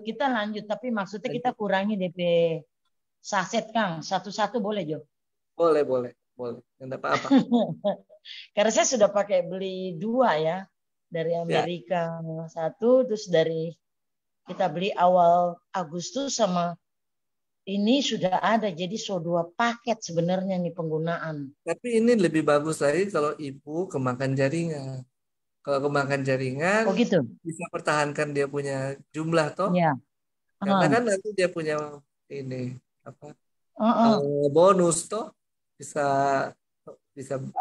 kita lanjut, tapi maksudnya kita kurangi DP saset Kang, satu-satu boleh Jo? Boleh. Enggak apa-apa. Karena saya sudah pakai beli 2 ya, dari Amerika 1, terus dari kita beli awal Agustus sama ini sudah ada, jadi 2 paket sebenarnya nih penggunaan. Tapi ini lebih bagus lagi kalau ibu kemakan jaringan. Kalau kemakan jaringan, oh gitu, bisa pertahankan dia punya jumlah toh. Ya. Karena kan nanti dia punya ini apa bonus toh, bisa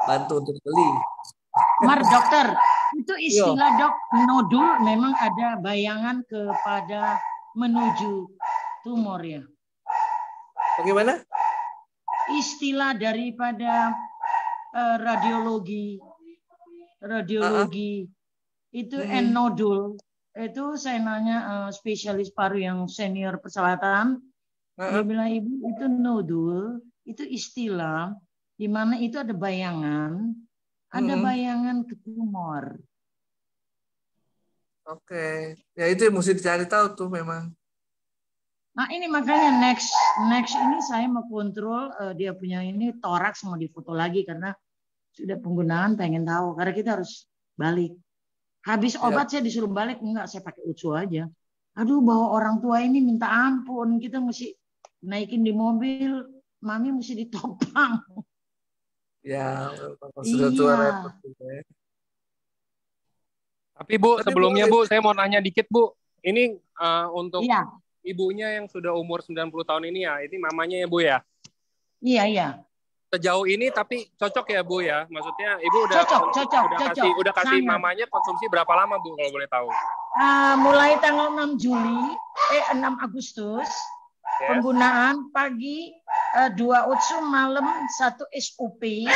bantu untuk beli. Mar dokter, itu istilah dok nodul memang ada bayangan kepada menuju tumor ya. Bagaimana? Istilah daripada radiologi itu nodul. Itu saya nanya spesialis paru yang senior perselatan, dia bilang ibu itu nodul, itu istilah di mana itu ada bayangan, ke tumor. Oke, ya itu yang mesti dicari tahu tuh memang. Nah ini makanya next ini saya mau kontrol dia punya ini toraks mau difoto lagi karena sudah penggunaan pengen tahu karena kita harus balik. Habis obat saya disuruh balik enggak saya pakai ucu aja. Aduh bawa orang tua ini minta ampun kita mesti naikin di mobil, mami mesti ditopang. Ya sudah tua repot juga ya. Tapi Bu, sebelumnya Bu, saya mau nanya dikit Bu. Ini untuk Iya, ibunya yang sudah umur 90 tahun ini ya, ini mamanya ya Bu ya. iya. Sejauh ini tapi cocok ya Bu ya. Maksudnya Ibu udah Cocok. udah kasih Sangat. mamanya konsumsi berapa lama Bu kalau boleh tahu? Mulai tanggal 6 Agustus, Yes. penggunaan pagi 2 utsu, malam 1 SUP.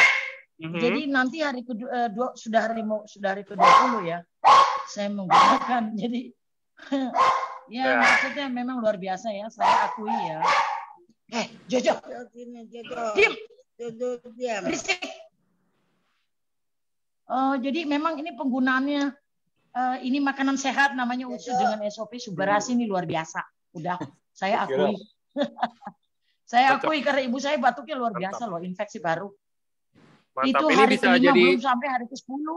Jadi nanti hari kedua sudah hari ke-20 ya. Saya menggunakan. Jadi ya maksudnya memang luar biasa ya, saya akui ya. Jojo. Diam. Berisik. Jadi memang ini penggunaannya ini makanan sehat namanya utsu dengan SOP Subarasi ini luar biasa. Udah saya akui. Saya akui karena ibu saya batuknya luar biasa loh, infeksi baru. Mantap. Itu Ini hari bisa ke-5 jadi belum sampai hari ke-10.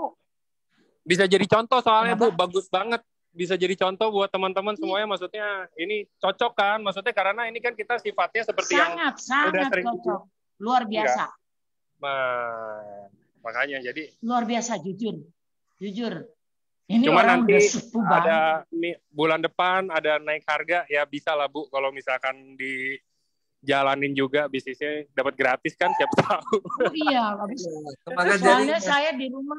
bisa jadi contoh soalnya Kenapa? Bu, bagus banget. Bisa jadi contoh buat teman-teman semuanya, maksudnya ini cocok kan? Maksudnya karena ini kan kita sifatnya seperti Sangat sering cocok. Luar biasa. Makanya jadi Luar biasa, jujur. Ini cuma orang nanti udah sepuh banget. ada bulan depan ada naik harga ya, bisa lah Bu kalau misalkan dijalanin juga bisnisnya dapat gratis kan siapa tahu. Oh iya, habis. Soalnya saya di rumah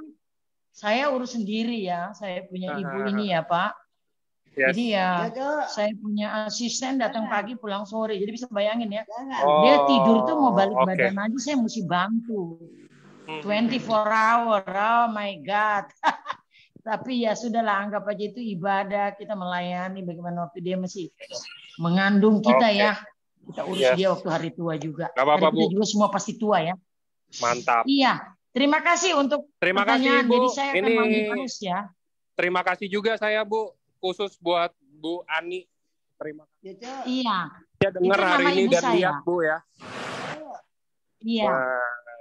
saya urus sendiri ya. Saya punya ibu ini ya, Pak. Yes. Jadi ya saya punya asisten datang pagi pulang sore. Jadi bisa bayangin ya. Oh, dia tidur tuh mau balik okay. badan aja saya mesti bantu. 24 hour. Oh my God. Tapi ya sudahlah, anggap aja itu ibadah, kita melayani bagaimana waktu dia masih mengandung kita ya. Kita urus dia waktu hari tua juga. Gak apa-apa, kita juga semua pasti tua ya. Mantap. Iya. Terima kasih untuk pertanyaan. Kasih, Bu. Jadi saya akan mandi terus ya. Terima kasih juga saya Bu, khusus buat Bu Ani. Terima kasih. Iya. Dia dengar hari ini dan lihat Bu ya. Iya.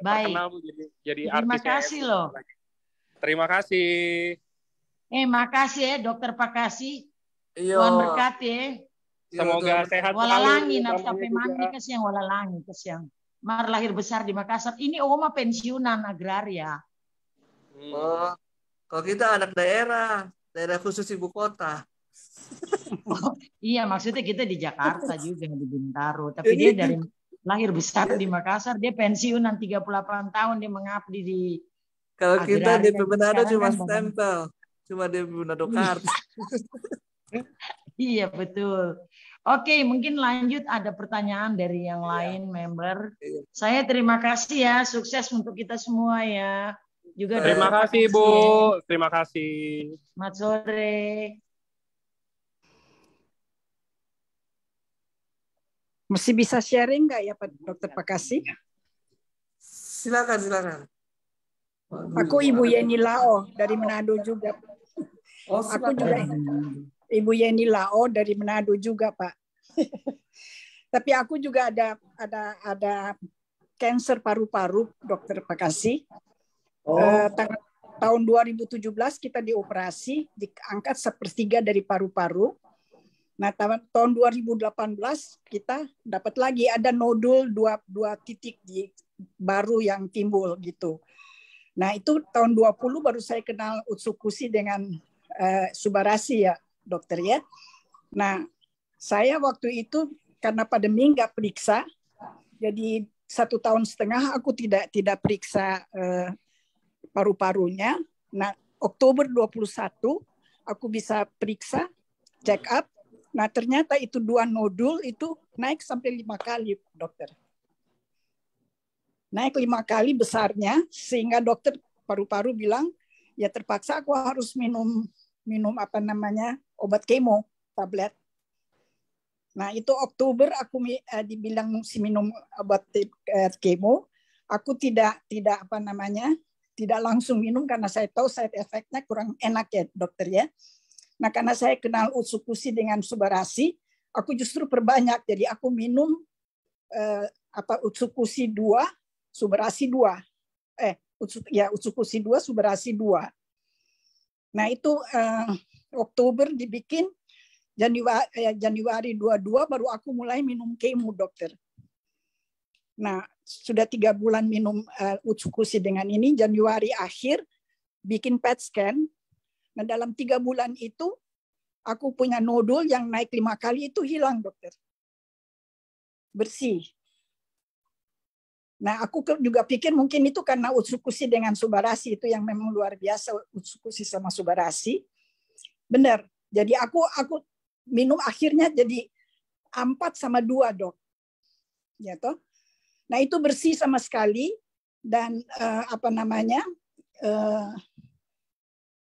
Baik. Terkenal Bu jadi terima artisnya. Kasih loh. Terima kasih. Makasih ya Dokter Pakasi. Iyo. Tuhan berkati ya. Semoga sehat selalu. Walalangi nafkape mandi kesiang walalangi kesiang. Mar lahir besar di Makassar. Ini oma pensiunan agraria. Oh, kalau kita anak daerah khusus ibu kota. Iya, maksudnya kita di Jakarta juga, di Bintaro. Tapi dia dari lahir besar di Makassar, dia pensiunan 38 tahun, dia mengabdi di Kalau kita di Manado cuma kan stempel. Cuma di Manado kartu. Iya, betul. Oke, mungkin lanjut ada pertanyaan dari yang lain member. Saya terima kasih ya, sukses untuk kita semua ya. Juga terima kasih Bu, terima kasih. Selamat sore. Masih bisa sharing nggak ya Pak Dokter Pakasi? Silakan. Aku Ibu Yeni Lao dari Manado juga. Aku juga Ibu Yeni Lao dari Manado juga, Pak. Tapi aku juga ada kanker paru-paru, Dokter Pakasi. Tahun 2017 kita dioperasi, diangkat 1/3 dari paru-paru. Nah, tahun 2018 kita dapat lagi ada nodul dua titik baru yang timbul gitu. Nah, itu tahun 20 baru saya kenal Utsukushi dengan Subarasi ya, dokter ya. Nah, saya waktu itu karena pandemi nggak periksa, jadi 1,5 tahun aku tidak periksa paru-parunya. Nah, Oktober 21 aku bisa periksa, check up. Nah, ternyata itu 2 nodul itu naik sampai 5 kali, dokter. Naik 5 kali besarnya, sehingga dokter paru-paru bilang, ya terpaksa aku harus minum obat kemo, tablet. Nah, itu Oktober aku dibilang mesti minum obat kemo. Aku tidak langsung minum karena saya tahu side effect-nya kurang enak ya, dokter ya. Nah, karena saya kenal Utsukushi dengan Subarasi, aku justru perbanyak. Jadi aku minum Utsukushi 2, Subarasi 2. Utsukushi 2, Subarasi 2. Nah, itu Oktober dibikin, Januari 22 baru aku mulai minum kemo, dokter. Nah, sudah 3 bulan minum Utsukushi dengan ini, Januari akhir bikin PET scan. Nah dalam 3 bulan itu aku punya nodul yang naik 5 kali itu hilang, dokter. Bersih. Nah aku juga pikir mungkin itu karena utsukushi dengan subarasi itu yang memang luar biasa, utsukushi sama subarasi. Benar. Jadi aku minum akhirnya jadi 4/2, dok. Ya toh. Nah itu bersih sama sekali dan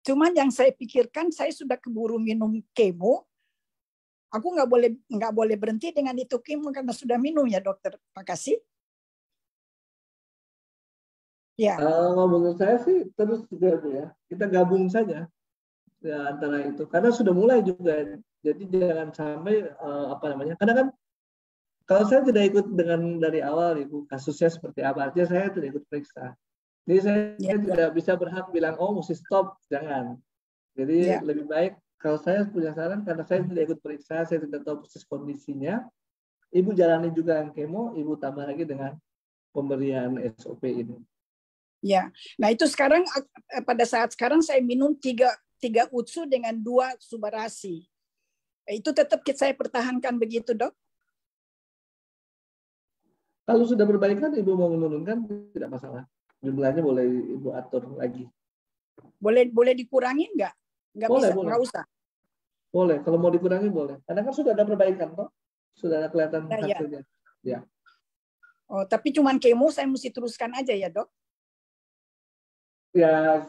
cuman yang saya pikirkan saya sudah keburu minum kemo. Aku nggak boleh berhenti dengan itu kemo karena sudah minum ya dokter. Makasih. Ya. Menurut saya sih terus juga Bu ya. Kita gabung saja ya antara itu karena sudah mulai juga. Jadi jangan sampai karena kan kalau saya tidak ikut dengan dari awal Ibu kasusnya seperti apa, artinya saya tidak ikut periksa. Jadi saya tidak bisa berhak bilang mesti stop, jangan. Jadi lebih baik kalau saya punya saran karena saya tidak ikut periksa, saya tidak tahu persis kondisinya. Ibu jalani juga yang kemo, Ibu tambah lagi dengan pemberian SOP ini. Ya, nah itu sekarang pada saat sekarang saya minum 3 utsu dengan 2 subarasi. Itu tetap saya pertahankan begitu, dok? Kalau sudah berbaikan, Ibu mau menurunkan tidak masalah. Jumlahnya boleh Ibu atur lagi. Boleh dikurangin nggak? Nggak usah. Boleh, kalau mau dikurangi boleh. Karena kan sudah ada perbaikan, toh. Sudah ada kelihatan hasilnya. Ya. Oh, tapi cuman kemo saya mesti teruskan aja ya, dok? Ya,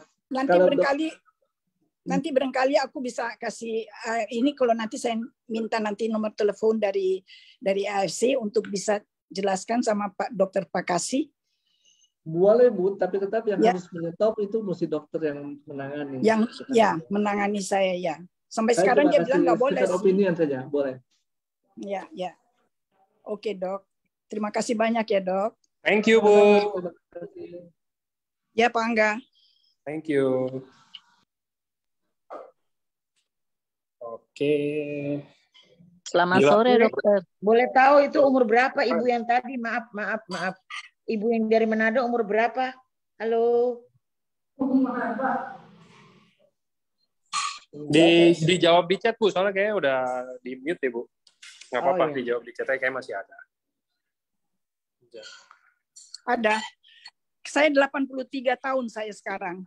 nanti barangkali aku bisa kasih ini kalau nanti saya minta nanti nomor telepon dari AFC untuk bisa jelaskan sama Pak Dokter Pakasi. Boleh Bu, tapi tetap yang harus menyetop itu mesti dokter yang menangani. Menangani saya ya. Sampai sekarang dia bilang nggak boleh. Opinian saja, boleh. Ya. Oke dok. Terima kasih banyak ya dok. Thank you Bu. Ya Pak Angga. Thank you. Oke. Selamat sore dokter. Boleh tahu itu umur berapa Ibu yang tadi? Maaf. Ibu yang dari Manado umur berapa? Halo. Dijawab di chat Bu, soalnya kayaknya udah di mute ya Bu. Nggak apa-apa, dijawab di chat, kayaknya masih ada. Ada. Saya 83 tahun saya sekarang.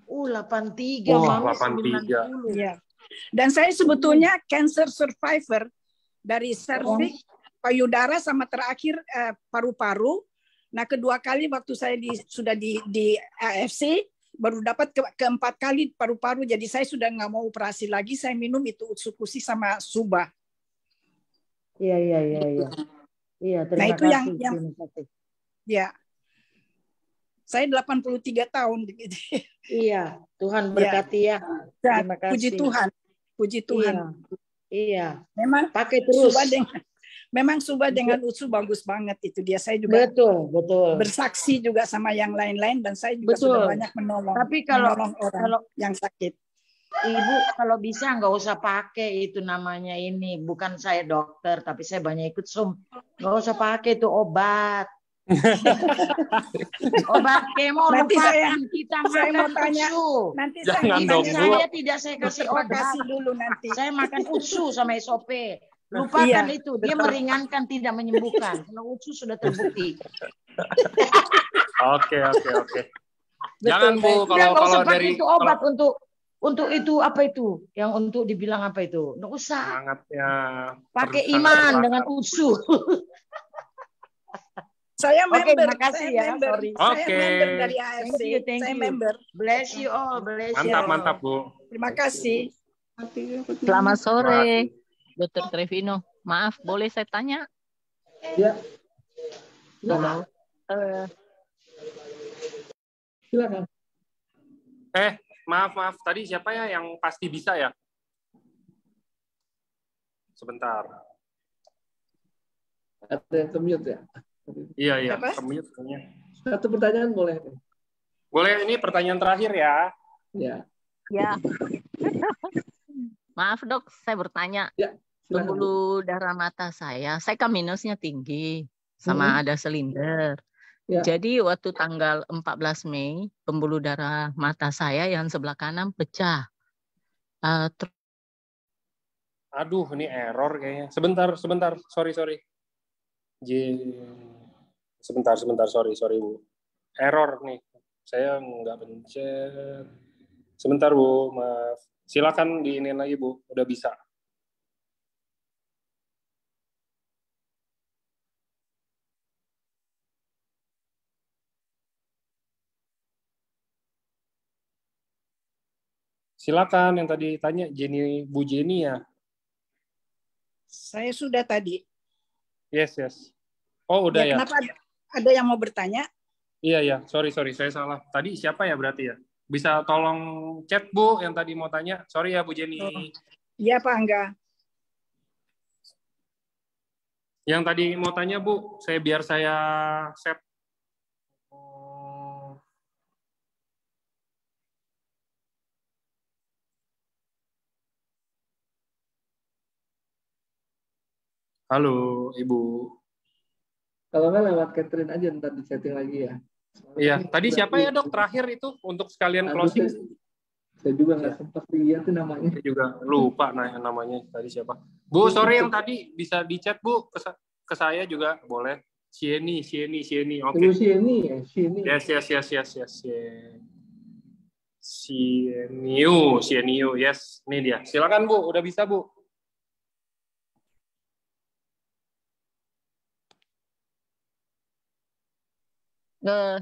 83. Mama 83. Iya. Dan saya sebetulnya cancer survivor dari cervix, payudara sama terakhir paru-paru. Nah, kedua kali waktu saya sudah di AFC baru dapat keempat kali paru-paru. Jadi saya sudah nggak mau operasi lagi. Saya minum itu utsukushi sama suba. Iya. Iya, terima itu kasih. yang ya. Saya 83 tahun. Iya, Tuhan berkati ya. Terima kasih. Puji Tuhan. Iya. Memang pakai terus. Suba dengan utsu bagus banget itu dia. Saya juga betul. Bersaksi juga sama yang lain-lain dan saya juga sudah banyak menolong. Tapi kalau orang yang sakit. Ibu kalau bisa nggak usah pakai itu namanya ini. Bukan saya dokter, tapi saya banyak ikut nggak usah pakai itu obat. Obat kemo nanti kita saya mau tanya utsu. Nanti saya tidak saya kasih obat. Kasih dulu nanti. Saya makan utsu sama SOP. Lupakan itu, dia meringankan tidak menyembuhkan. Kalau utsu sudah terbukti. Oke. Jangan Bu, kalau dari itu obat untuk itu apa itu? Yang untuk dibilang apa itu? Nggak usah. Semangatnya. Pakai iman dengan utsu. Saya member. Makasih ya. Sorry. Saya member dari AFC. Thank you. Member. Bless you all. Mantap Bu. Terima kasih. Selamat sore, Dr. Trevino. Maaf, boleh saya tanya? Ya. Silakan. Maaf. Tadi siapa ya yang pasti bisa ya? Sebentar. Ada yang ke-mute ya? Iya, ke-mute kayaknya. Satu pertanyaan boleh? Boleh, ini pertanyaan terakhir ya. Ya. Maaf dok, saya bertanya. Ya, pembuluh darah mata saya kan minusnya tinggi, sama ada silinder. Ya. Jadi waktu tanggal 14 Mei, pembuluh darah mata saya yang sebelah kanan pecah. Ter- Aduh, ini error kayaknya. Sebentar. Sorry. J... Sebentar. Sorry, Bu. Error nih. Saya nggak pencet. Sebentar, Bu. Maaf. Silakan diinin lagi, Bu. Udah bisa. Silakan yang tadi tanya Bu Jenny ya. Saya sudah tadi. Yes. Oh, udah ya. Kenapa ada yang mau bertanya? Iya. Sorry, saya salah. Tadi siapa ya berarti ya? Bisa tolong chat Bu yang tadi mau tanya. Sorry ya Bu Jenny. Iya Pak Angga. Yang tadi mau tanya Bu, biar saya set. Halo Ibu. Kalau nggak lewat Catherine aja ntar di setting lagi ya. Iya, tadi siapa ya Dok terakhir itu untuk sekalian closing? Saya juga nggak sempat lihat tuh namanya. Saya juga lupa namanya tadi siapa. Bu, sorry yang tadi bisa di chat Bu ke saya juga boleh. Sieni. Oke. Sieni. Yes. Sieniu. Yes, ini dia. Silakan Bu, udah bisa Bu.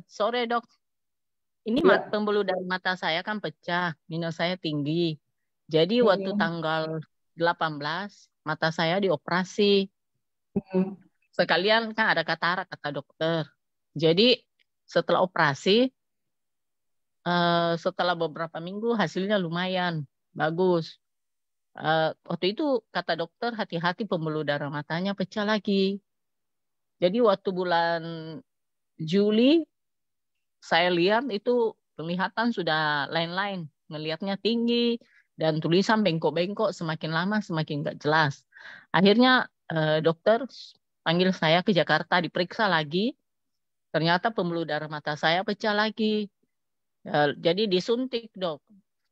Sore dok, ini Ya. pembuluh darah mata saya kan pecah, minus saya tinggi. Jadi waktu tanggal 18 mata saya dioperasi. Sekalian kan ada katarak kata dokter. Jadi setelah operasi, setelah beberapa minggu hasilnya lumayan bagus. Waktu itu kata dokter hati-hati pembuluh darah matanya pecah lagi. Jadi waktu bulan Juli saya lihat itu penglihatan sudah lain-lain, ngelihatnya tinggi dan tulisan bengkok-bengkok, semakin lama semakin nggak jelas. Akhirnya dokter panggil saya ke Jakarta diperiksa lagi, ternyata pembuluh darah mata saya pecah lagi. Jadi disuntik dok,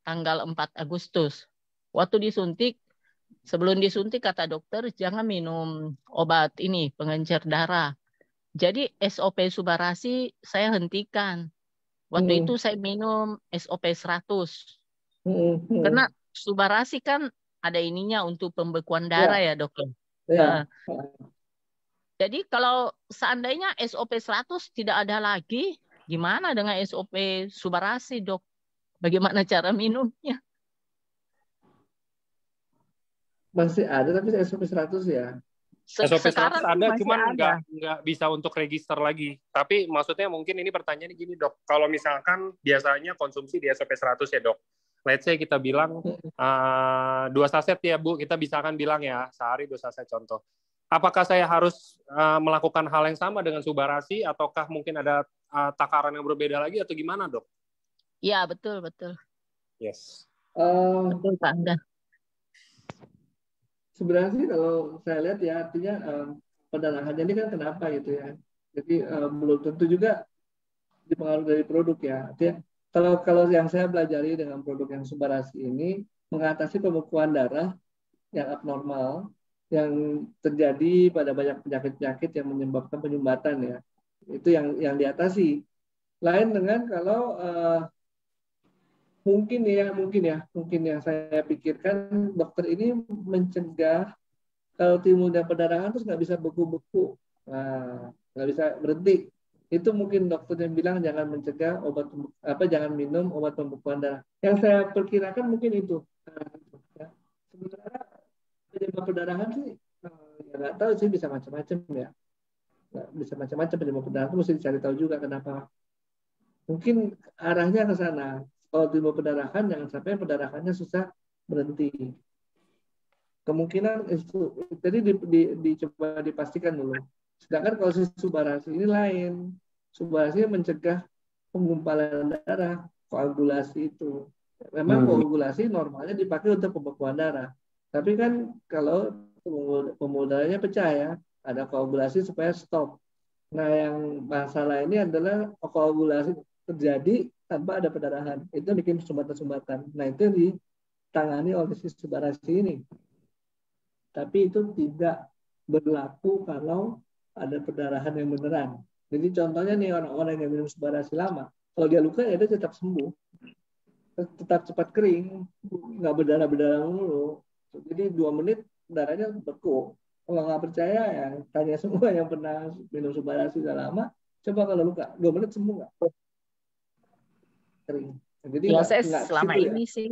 tanggal 4 Agustus. Waktu disuntik, sebelum disuntik kata dokter jangan minum obat ini pengencer darah. Jadi SOP Subarasi saya hentikan. Waktu itu saya minum SOP 100. Karena Subarasi kan ada ininya untuk pembekuan darah ya dokter. Jadi kalau seandainya SOP 100 tidak ada lagi, gimana dengan SOP Subarasi dok? Bagaimana cara minumnya? Masih ada tapi SOP 100 ya. SOP 100 ada, cuman nggak bisa untuk register lagi. Tapi maksudnya mungkin ini pertanyaannya gini dok, kalau misalkan biasanya konsumsi di SOP 100 ya dok, let's say kita bilang 2 saset ya Bu, kita bisa kan bilang ya, sehari 2 saset contoh. Apakah saya harus melakukan hal yang sama dengan Subarasi, ataukah mungkin ada takaran yang berbeda lagi, atau gimana dok? Iya, betul. Yes. Betul Pak Angga. Sebenarnya sih kalau saya lihat ya artinya pendarahannya ini kan kenapa gitu ya. Jadi belum tentu juga dipengaruhi dari produk ya. Artinya kalau yang saya pelajari dengan produk yang Subarasi ini mengatasi pembekuan darah yang abnormal yang terjadi pada banyak penyakit-penyakit yang menyebabkan penyumbatan ya. Itu yang diatasi. Lain dengan kalau mungkin ya saya pikirkan dokter ini mencegah kalau timbul perdarahan terus nggak bisa beku-beku, nggak bisa berhenti. Itu mungkin dokternya bilang jangan mencegah jangan minum obat pembekuan darah. Yang saya perkirakan mungkin itu. Sebenarnya penyebab perdarahan sih ya nggak tahu sih, bisa macam-macam ya. Bisa macam-macam penyebab perdarahan, itu mesti dicari tahu juga kenapa. Mungkin arahnya ke sana. Kalau timbul perdarahan, jangan sampai perdarahannya susah berhenti. Kemungkinan itu, jadi dicoba dipastikan dulu. Sedangkan kalau Subarasi ini lain. Subarasi mencegah penggumpalan darah, koagulasi itu. Memang koagulasi normalnya dipakai untuk pembekuan darah. Tapi kan kalau pembuluh darahnya pecah ya, ada koagulasi supaya stop. Nah yang masalah ini adalah koagulasi terjadi tanpa ada perdarahan. Itu bikin sumbatan-sumbatan. Nah itu ditangani oleh si Subarashi ini. Tapi itu tidak berlaku kalau ada perdarahan yang beneran. Jadi contohnya nih orang-orang yang minum Subarashi lama, kalau dia luka ya dia tetap sembuh, tetap cepat kering, nggak berdarah-berdarah dulu. Jadi 2 menit darahnya beku. Kalau nggak percaya ya tanya semua yang pernah minum Subarashi udah lama, coba kalau luka 2 menit sembuh nggak? Kering. Jadi Ya saya nggak selama situ ya. ini sih,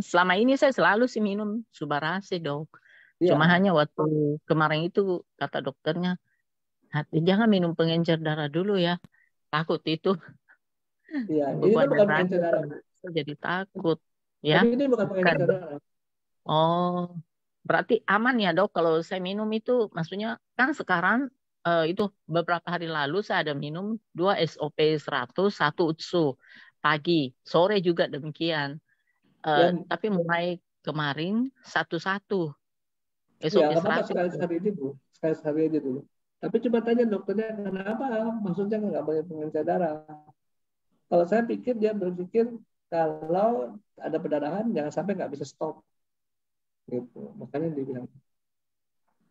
selama ini saya selalu sih minum Subarashi dok. Iya. Cuma hanya waktu kemarin itu kata dokternya, jangan minum pengencer darah dulu ya, takut itu Iya, ini kan beban bukan pengencer darah. darahnya. Saya jadi takut ya. Tapi ini bukan pengencer Bukan. darah. Oh, berarti aman ya dok kalau saya minum itu, maksudnya kan sekarang itu beberapa hari lalu saya ada minum 2 SOP 100, 1 UTSU pagi, sore juga demikian. Tapi mulai kemarin satu-satu Ya, SOP nggak apa-apa 100. sekali-sekali aja Bu. Sekali-sekali aja dulu. Tapi coba tanya dokternya kenapa? Maksudnya nggak boleh pengencer darah. Kalau saya pikir dia berpikir kalau ada perdarahan jangan sampai nggak bisa stop. Gitu. Makanya dia bilang.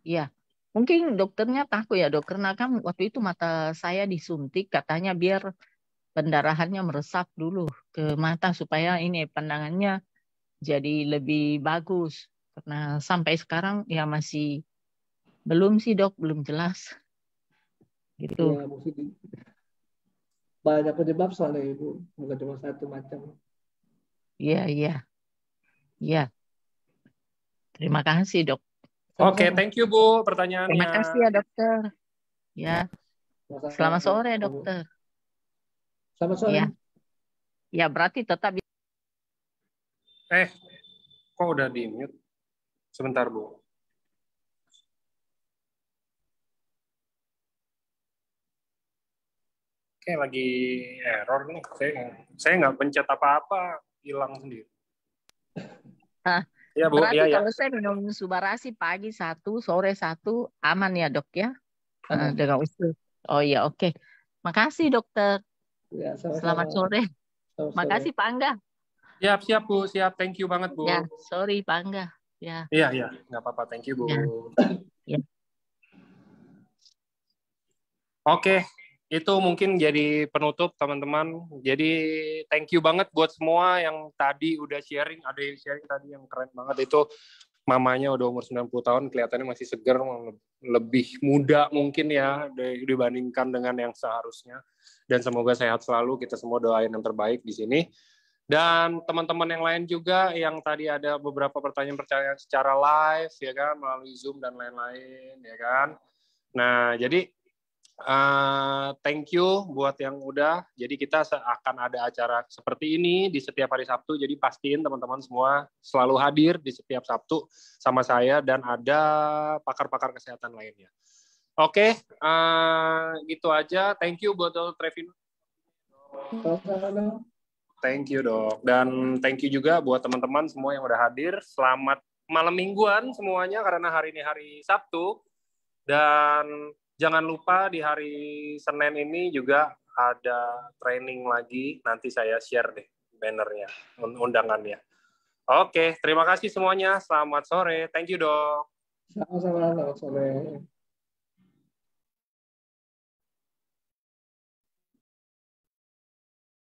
Iya, mungkin dokternya takut ya dok, karena kan waktu itu mata saya disuntik katanya biar pendarahannya meresap dulu ke mata supaya ini pandangannya jadi lebih bagus. Karena sampai sekarang ya masih belum sih dok, belum jelas. Gitu. Ya, mesti banyak penyebab soalnya itu, bukan cuma satu macam. Iya, iya. Iya. Terima kasih dok. Oke, thank you Bu pertanyaannya. Terima kasih ya dokter. Ya. Selamat sore dokter. Selamat sore. Ya. Ya berarti tetap. Kok udah di mute? Sebentar Bu. Kayak lagi error nih. Saya nggak pencet apa-apa, hilang sendiri. Ya Bu, berarti ya. kalau saya minum Subarashi pagi 1, sore 1, aman ya dok ya? Dengan usul. Oh iya, oke. Makasih dokter. Ya, selamat sore. Makasih Pak Angga. Siap Bu, siap. Thank you banget Bu. Ya, sorry Pak Angga. Ya. Iya, nggak apa-apa. Thank you Bu. Ya. Oke, itu mungkin jadi penutup teman-teman. Jadi thank you banget buat semua yang tadi udah sharing. Ada yang sharing tadi yang keren banget itu. Mamanya udah umur 90 tahun, kelihatannya masih segar, lebih muda mungkin ya dibandingkan dengan yang seharusnya. Dan semoga sehat selalu, kita semua doain yang terbaik di sini. Dan teman-teman yang lain juga yang tadi ada beberapa pertanyaan secara live ya kan, melalui Zoom dan lain-lain ya kan. Nah, jadi thank you buat yang udah. Jadi kita akan ada acara seperti ini di setiap hari Sabtu. Jadi pastiin teman-teman semua selalu hadir di setiap Sabtu sama saya dan ada pakar-pakar kesehatan lainnya. Oke, gitu aja. Thank you buat Dr. Trevino. Thank you dok. Dan thank you juga buat teman-teman semua yang udah hadir. Selamat malam mingguan semuanya karena hari ini hari Sabtu. Dan jangan lupa di hari Senin ini juga ada training lagi. Nanti saya share deh bannernya, undangannya. Oke, terima kasih semuanya. Selamat sore. Thank you, dok. Sama-sama, selamat sore.